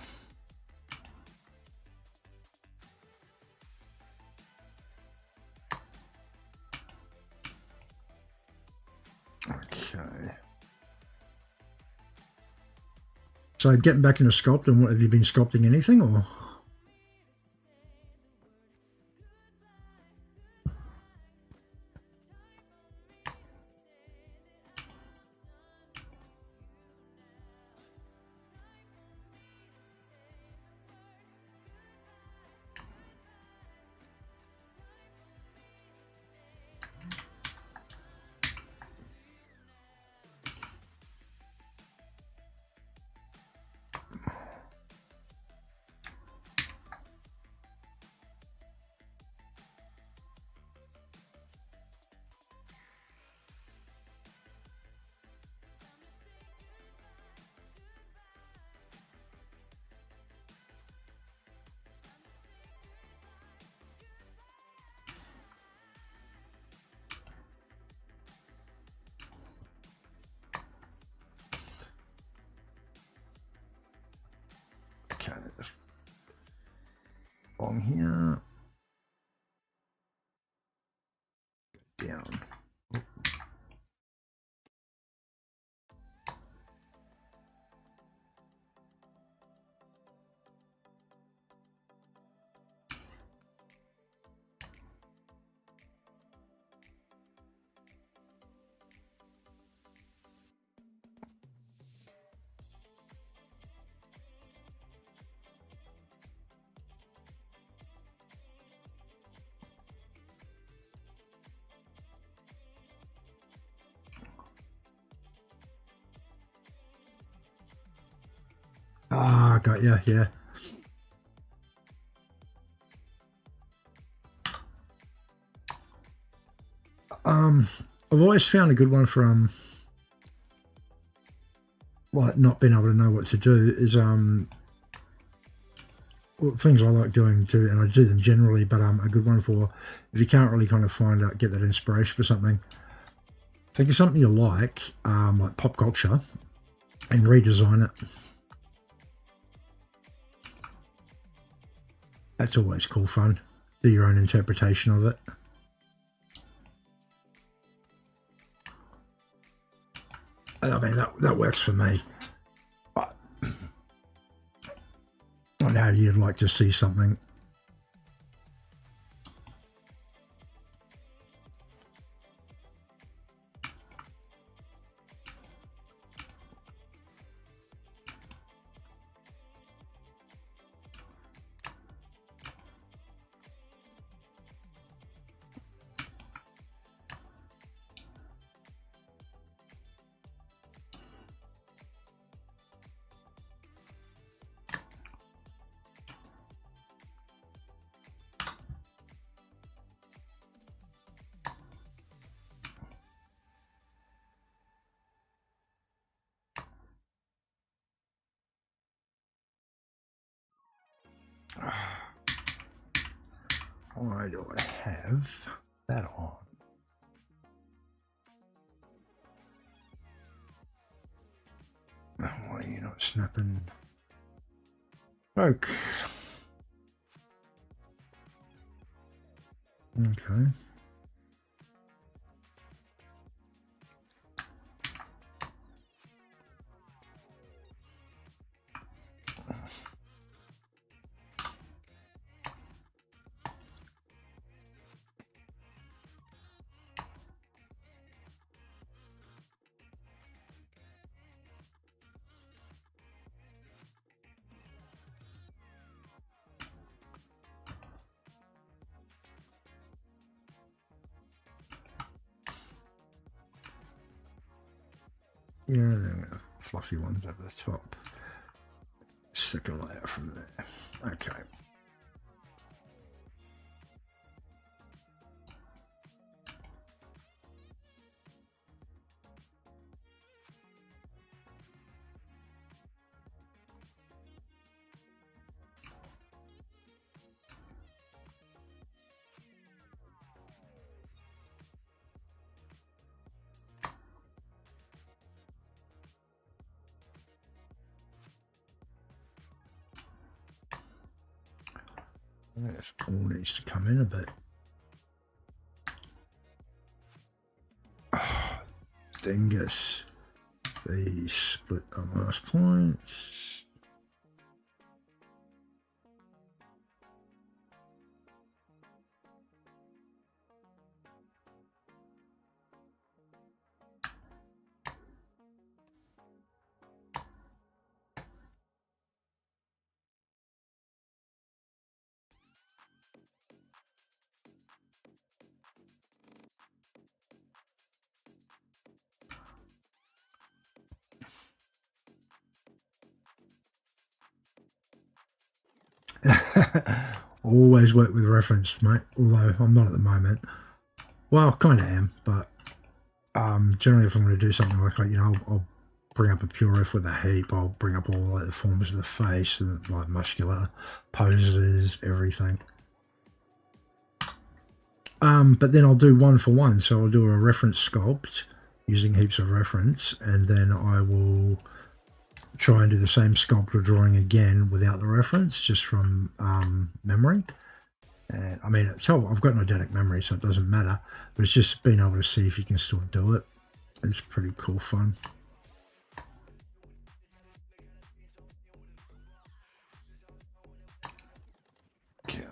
Okay. So getting back into sculpting, what have you been sculpting anything or? Okay, along here, down. Ah, got ya, yeah. I've always found a good one for like not being able to know what to do is well, things I like doing too, and I do them generally, but a good one for if you can't really kind of find out, get that inspiration for something. Think of something you like pop culture, and redesign it. That's always cool fun. Do your own interpretation of it. I mean, that works for me. But I know you'd like to see something. Why do I have that on? Why are you not snapping? Okay. Okay. Yeah, the fluffy ones over the top. Second layer from there. Okay. This all needs to come in a bit. Oh, dingus. These split on last points. Always work with reference, mate, although I'm not at the moment. Well, kind of am, but generally if I'm going to do something like, you know, I'll bring up a pure F with a heap. I'll bring up all like the forms of the face and like muscular poses, everything. But then I'll do one for one. So I'll do a reference sculpt using heaps of reference, and then I will try and do the same sculpt or drawing again without the reference, just from memory. And I mean, I've got an eidetic memory, so it doesn't matter, but it's just being able to see if you can still do it. It's pretty cool fun. Okay.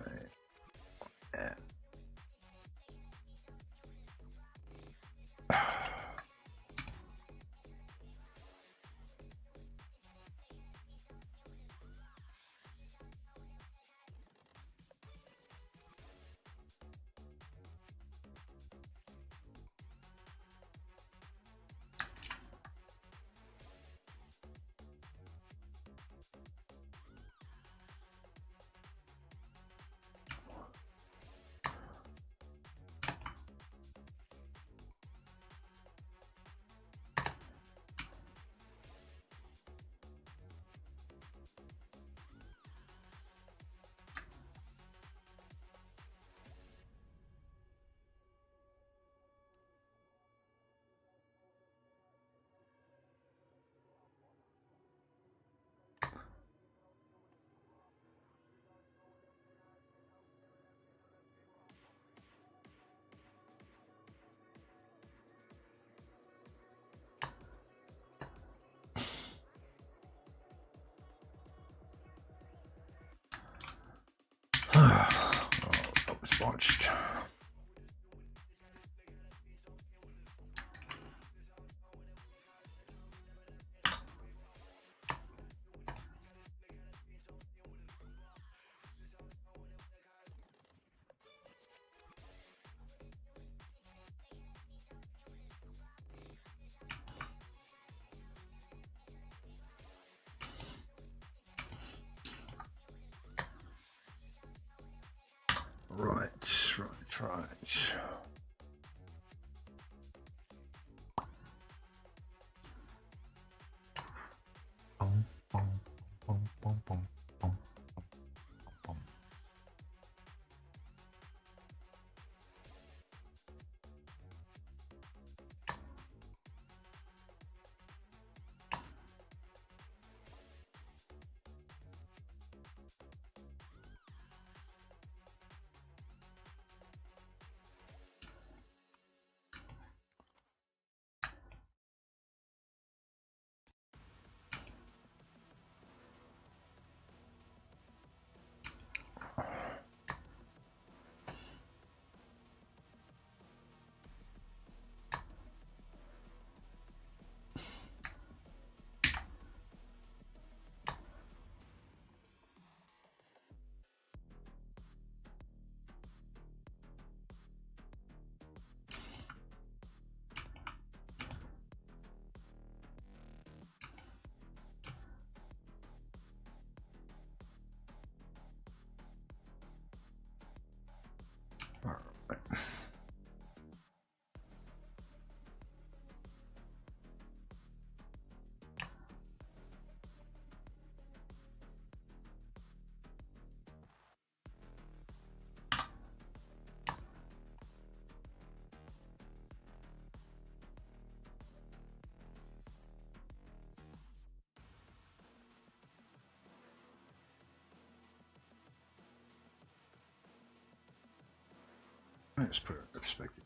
Let's put it in perspective.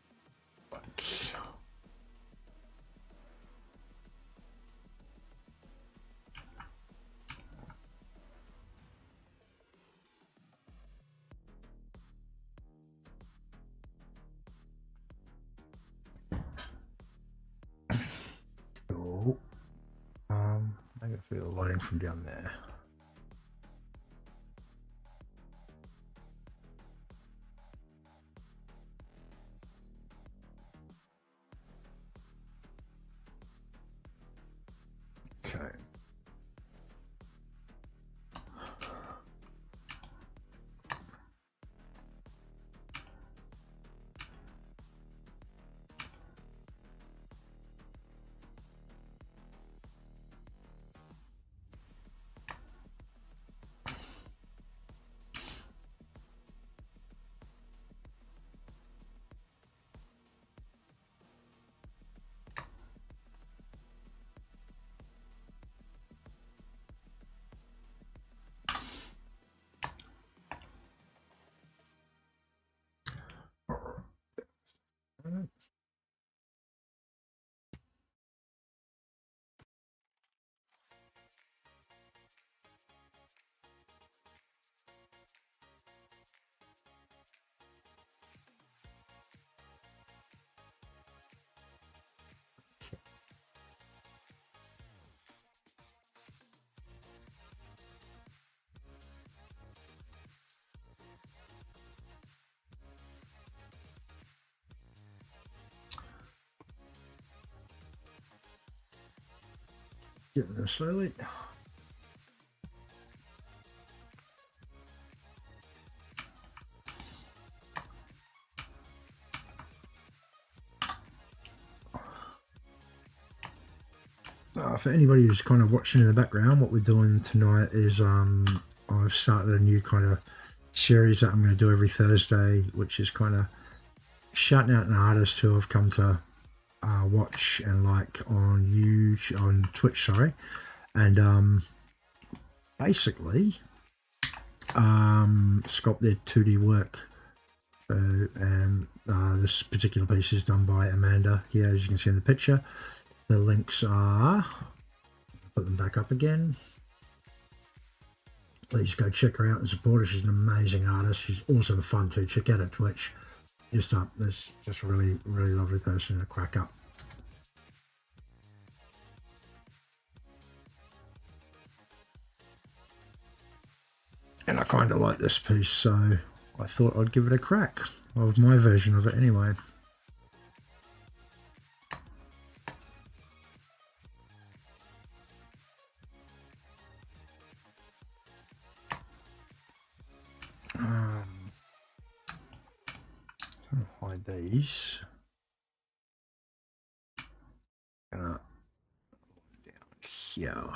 Cool. I can feel the lighting from down there. Okay. Getting there slowly. For anybody who's kind of watching in the background, what we're doing tonight is I've started a new kind of series that I'm going to do every Thursday, which is kind of shouting out an artist who I've come to watch and like on YouTube, on Twitch, sorry, and basically sculpt their 2D work. And this particular piece is done by Amanda here, as you can see in the picture. The links are, put them back up again. Please go check her out and support her. She's an amazing artist. She's also fun too. Check out her Twitch. Just up. This just a really, really lovely person to crack up. And I kind of like this piece, so I thought I'd give it a crack. Of my version of it anyway. Hide these. Gonna down here.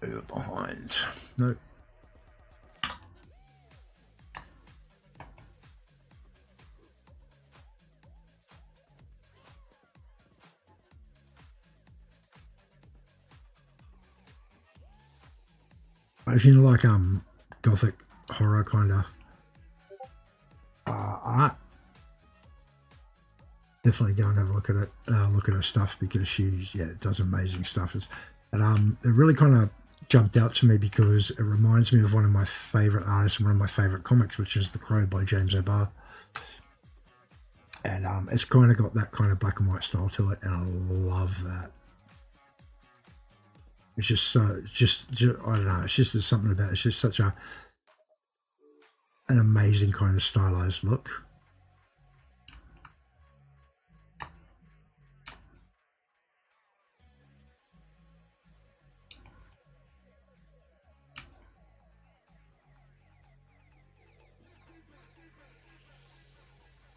Move behind. Nope. If you like gothic horror kind of art, definitely go and have a look at it. Look at her stuff, because she's does amazing stuff. It really kind of jumped out to me because it reminds me of one of my favorite artists and one of my favorite comics, which is The Crow by James O'Barr. And it's kind of got that kind of black and white style to it, and I love that. It's just so, just I don't know. It's just, there's something about it. It's just such an amazing kind of stylized look.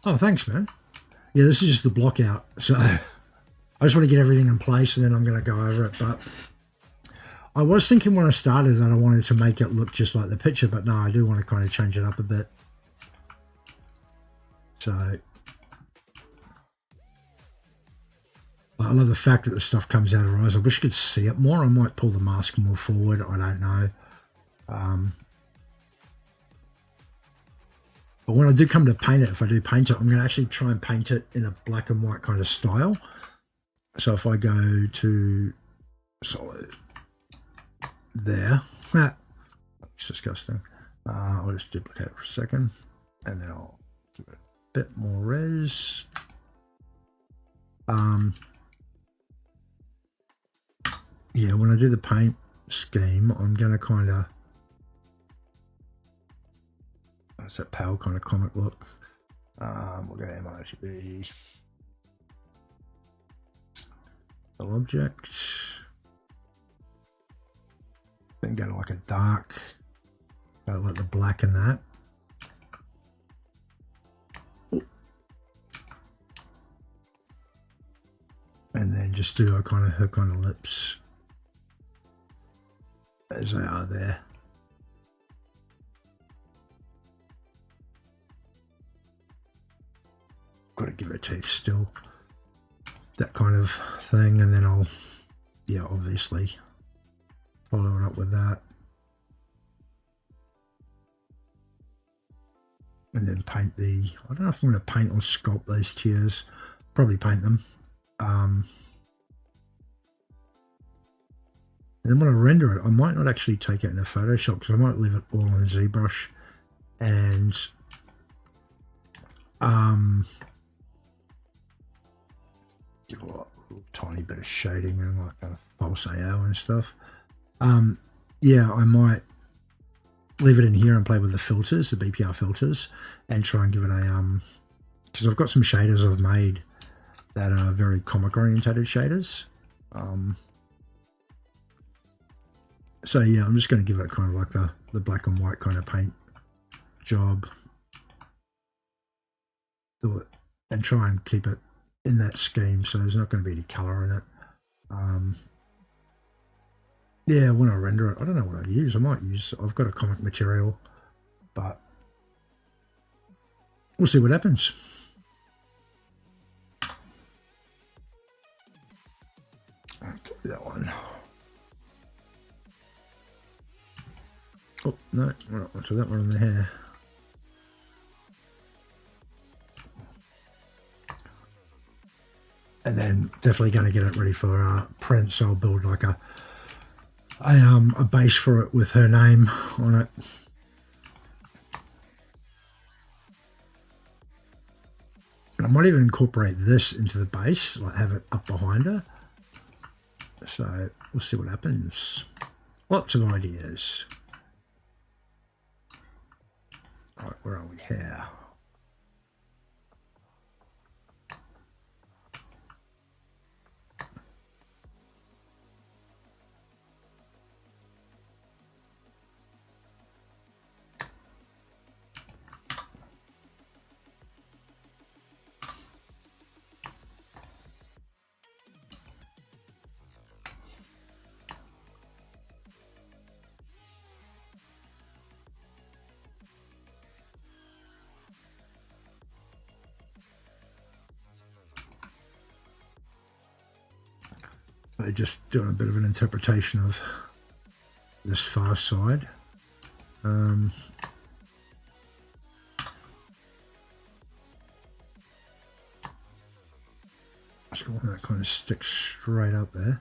Oh, thanks, man. Yeah, this is just the block out, so I just want to get everything in place, and then I'm going to go over it. But I was thinking when I started that I wanted to make it look just like the picture, but no, I do want to kind of change it up a bit. So I love the fact that the stuff comes out of her eyes. I wish you could see it more. I might pull the mask more forward. I don't know. But when I do come to paint it, if I do paint it, I'm going to actually try and paint it in a black and white kind of style. So if I go to solid there, that's disgusting. I'll just duplicate it for a second, and then I'll give it a bit more res. Yeah, when I do the paint scheme, I'm going to kind of, that's that pale kind of comic look. We'll go MRGB. Object. Then go to like a dark, like the black in that. Ooh. And then just do her kind of lips as they are there. Got to give her teeth still, that kind of thing, and then I'll, yeah, obviously follow it up with that, and then paint the, I don't know if I'm going to paint or sculpt these tears, probably paint them. And then when I render it, I might not actually take it into Photoshop, because I might leave it all in ZBrush and give a little tiny bit of shading and like a false AO and stuff. Yeah, I might leave it in here and play with the filters, the BPR filters, and try and give it a because I've got some shaders I've made that are very comic orientated shaders. So yeah, I'm just going to give it kind of like the black and white kind of paint job. Do it and try and keep it in that scheme, so there's not going to be any color in it. Yeah, when I render it, I don't know what I'd use. I might use, I've got a comic material, but we'll see what happens. I'll do that one. Oh, no, we're not onto that one in the hair. And then definitely going to get it ready for print, so I'll build like a base for it with her name on it. And I might even incorporate this into the base, like have it up behind her. So we'll see what happens. Lots of ideas. All right, where are we here? Just doing a bit of an interpretation of this far side. I just want that kind of stick straight up there.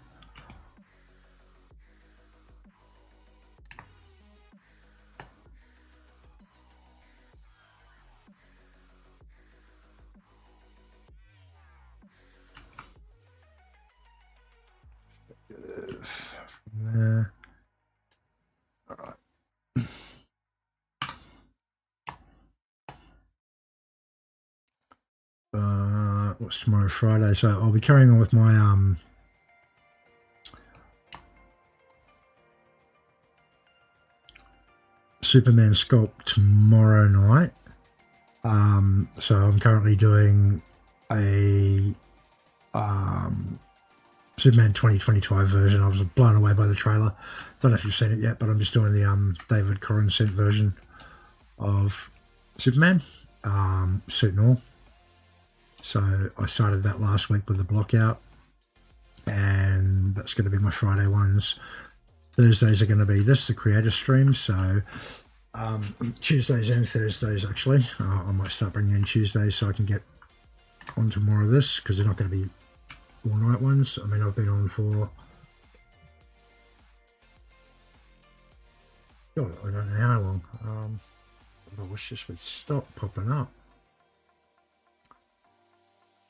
There. All right. What's tomorrow? Friday. So I'll be carrying on with my Superman sculpt tomorrow night. So I'm currently doing a Superman 2025 version. I was blown away by the trailer. Don't know if you've seen it yet, but I'm just doing the David Corrin sent version of Superman, suit and all. So I started that last week with the block out, and that's going to be my Friday ones. Thursdays are going to be this, the creator stream. So Tuesdays and Thursdays, actually. I might start bringing in Tuesdays so I can get onto more of this, because they're not going to be all night ones. I mean, I've been on for, God, I don't know how long. I wish this would stop popping up.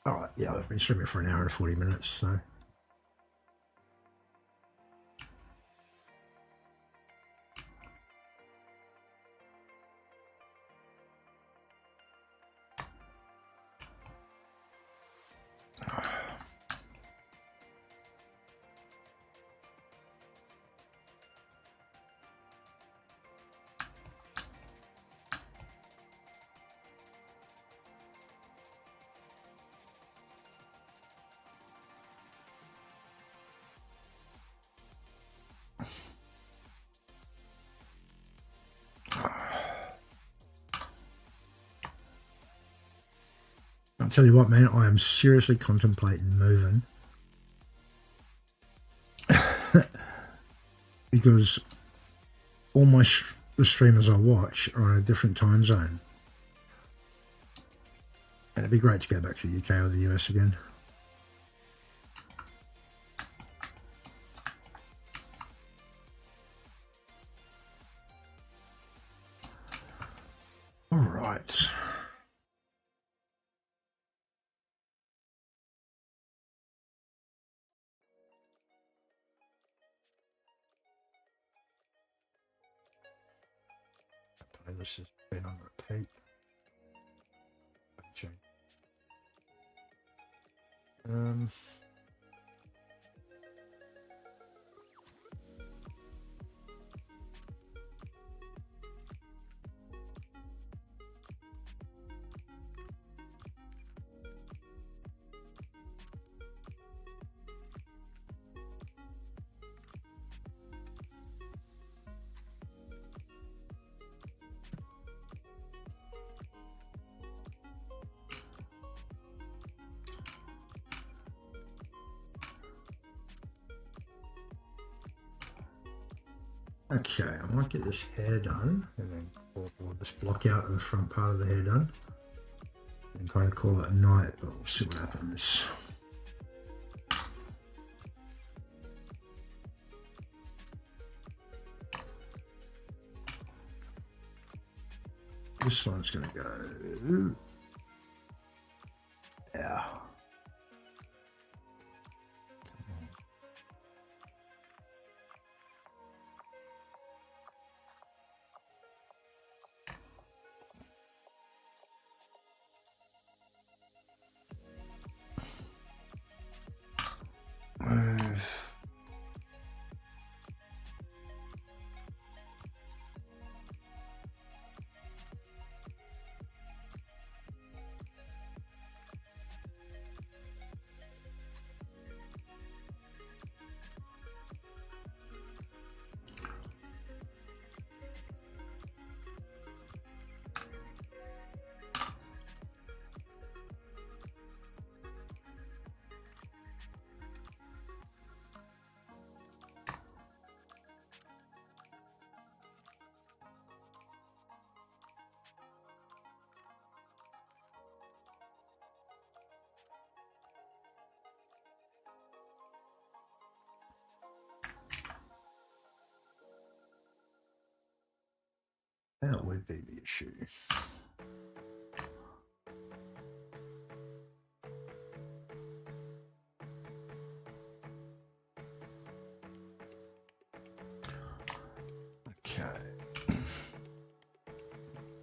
All right, yeah, I've been streaming for an hour and 40 minutes, so. I'll tell you what, man, I am seriously contemplating moving. Because all the streamers I watch are on a different time zone. And it'd be great to go back to the UK or the US again. All right. Playlist has been on repeat. Change. Okay, I might get this hair done, and then we'll just block out the front part of the hair done, and kind of call it a night, but we'll see what happens. This one's going to go, yeah. That would be the issue. Okay.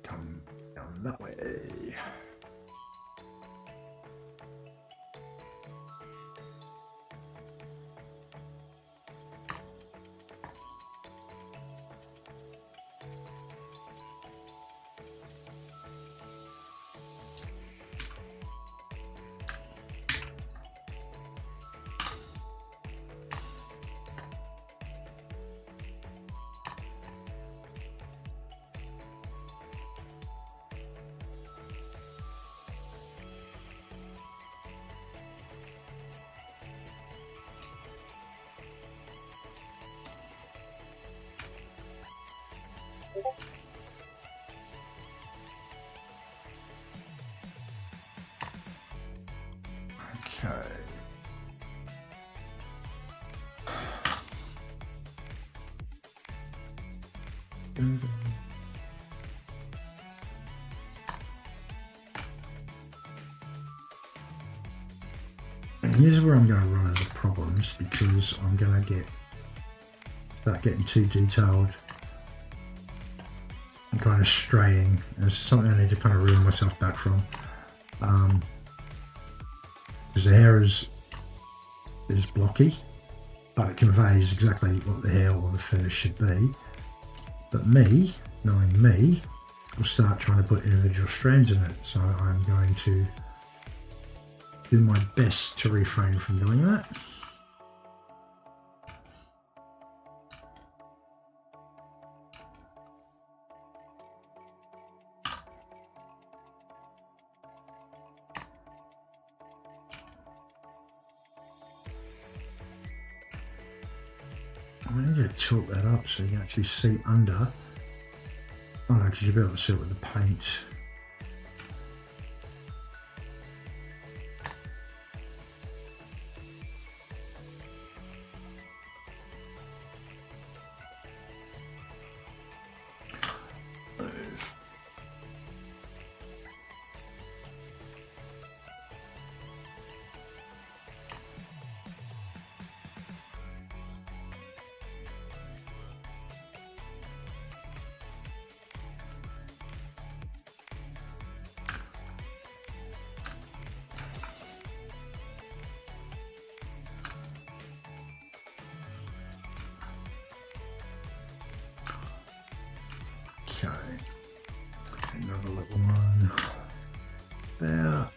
Come down that way. Okay. And here's where I'm going to run into problems, because I'm going to start getting too detailed and kind of straying. And it's something I need to kind of reel myself back from. Because the hair is blocky, but it conveys exactly what the hair or the fur should be. But me, knowing me, will start trying to put individual strands in it. So I'm going to do my best to refrain from doing that. I need to tilt that up so you can actually see under. Oh no, because you'll be able to see it with the paint. Okay, another little one there.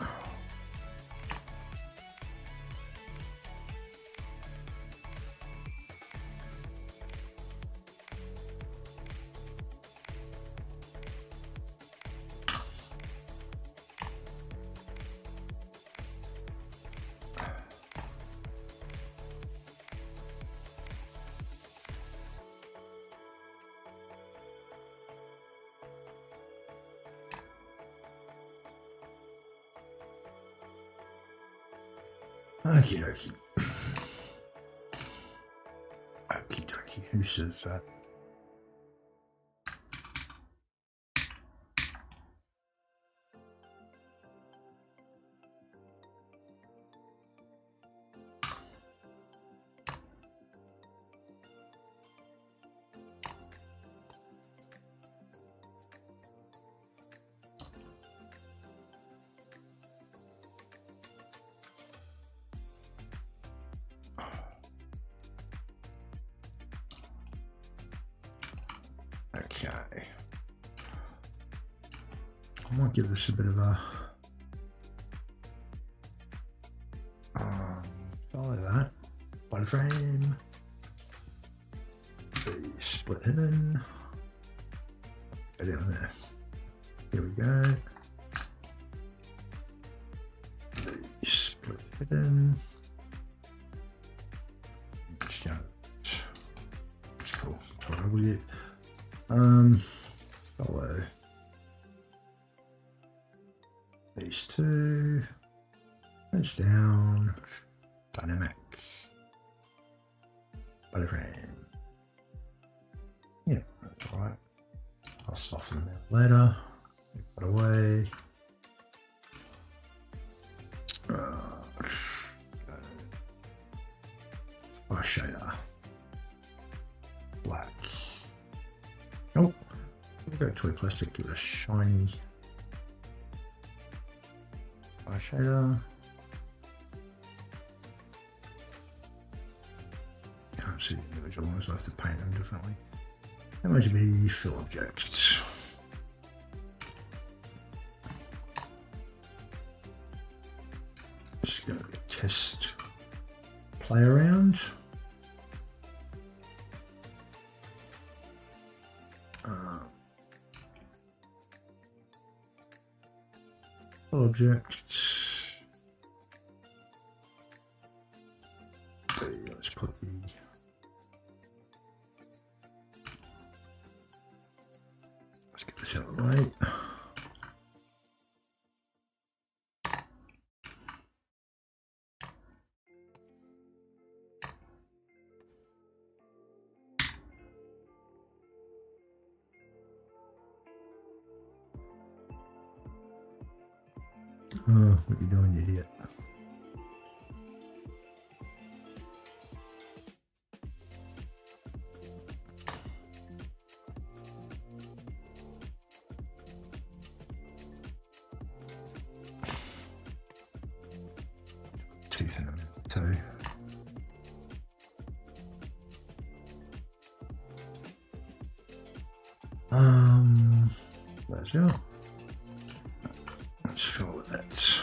Okie dokie. Okie dokie. Who says that? Okay. I might give this a bit of a like that. Body frame. The split hidden. Go down there. Here we go. The split hidden. It's cool. Probably. Follow these two, edge down, dynamic, body frame. Yeah, that's all right. I'll soften them out later. Put away. Brush shader, black. Oh, we'll go toy plastic, give it a shiny brush shader. Can't see the individual ones, so I have to paint them differently. That might be fill objects. Just going to test, play around. Objects. Okay, let's put the let's get this out of the way. Oh, what you doing, you idiot? Teeth in a minute, too. There's it. Let's fill that.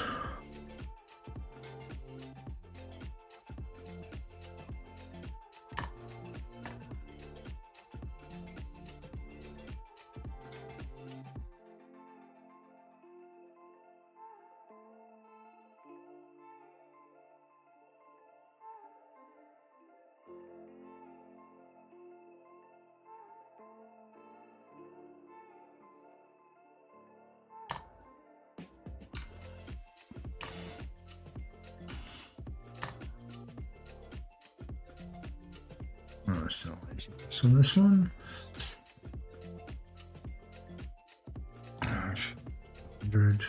Oh, still laziness on this one. 100.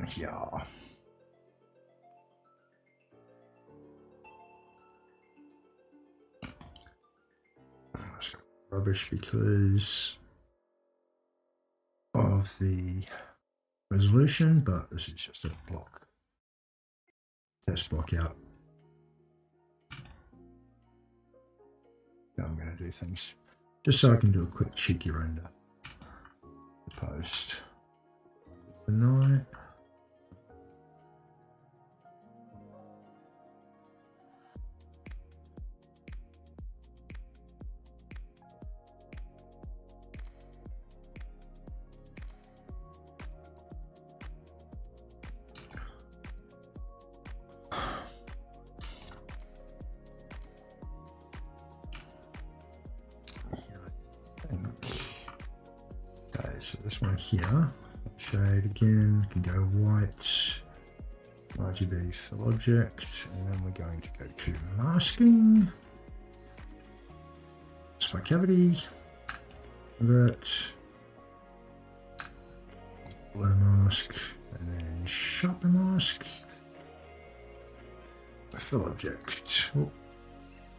Here. Rubbish because of the resolution, but this is just a block. Test block out. Now I'm going to do things just so I can do a quick cheeky render. The post. The night. Okay, so this one here, shade again, can go white, RGB fill object, and then we're going to go to masking, spike cavity, convert, blur mask, and then sharpen mask, fill object, oh,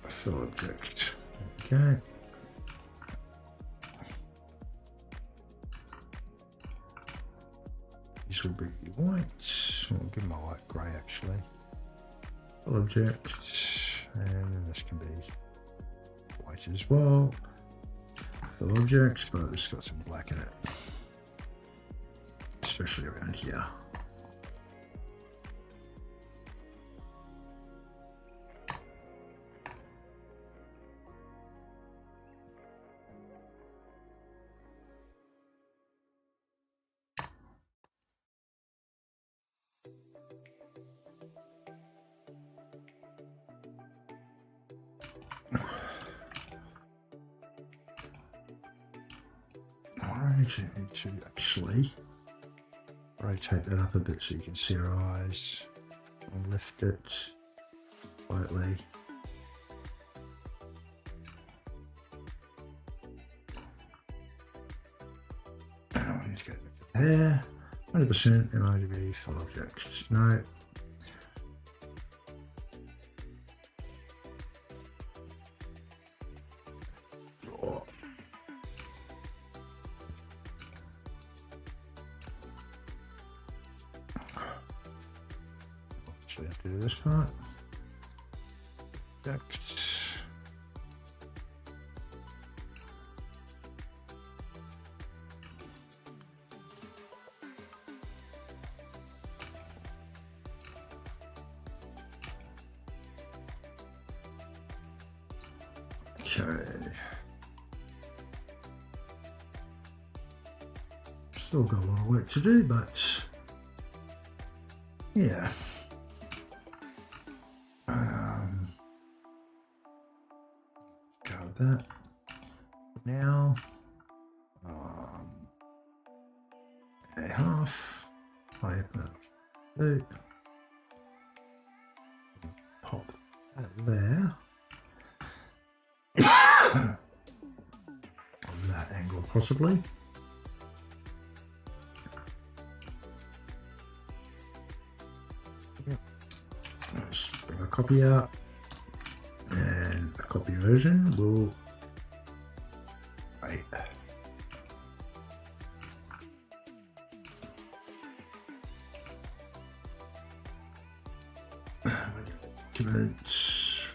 fill object, okay. This will be white. I'll give them a light grey actually. Full object, and then this can be white as well. Full object, but it's got some black in it, especially around here. I need to actually rotate that up a bit so you can see her eyes. I'll lift it slightly. Now I need to go to the hair. 100% MRGB full object. No. Actually have to do this part. Object. Okay. Still got a lot of work to do, but yeah. Got that now. A half. I pop that there. On that angle, possibly. Let's bring a copy out, and a copy version will wait. Documents,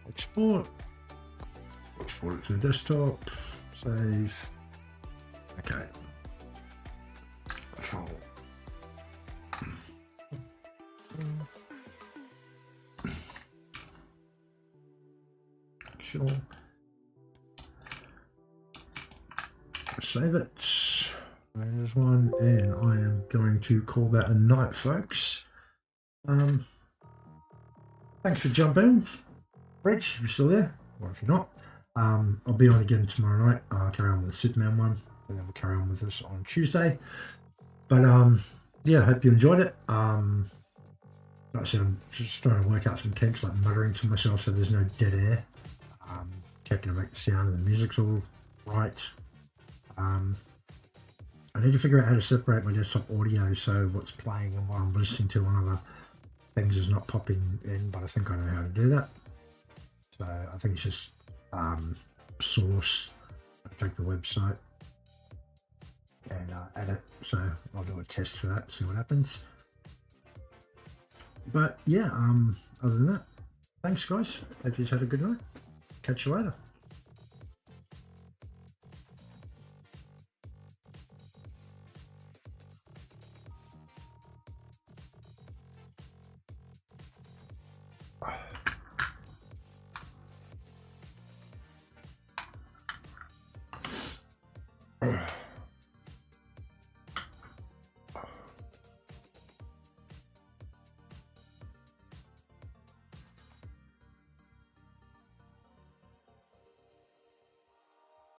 export it to the desktop, save. Okay. Control. Sure. Save it. There's one, and I am going to call that a night, folks. Thanks for jumping, Reg, if you're still there, or if you're not. I'll be on again tomorrow night. I'll carry on with the Superman one, and then we'll carry on with this on Tuesday. But yeah, I hope you enjoyed it. Like I said, I'm just trying to work out some kinks, like muttering to myself so there's no dead air. Checking to make the sound and the music's all right. I need to figure out how to separate my desktop audio so what's playing and what I'm listening to on other things is not popping in, but I think I know how to do that. So I think it's just source. I'll take the website and edit. So I'll do a test for that, see what happens. But yeah, other than that, thanks guys. Hope you've had a good night. Catch you later.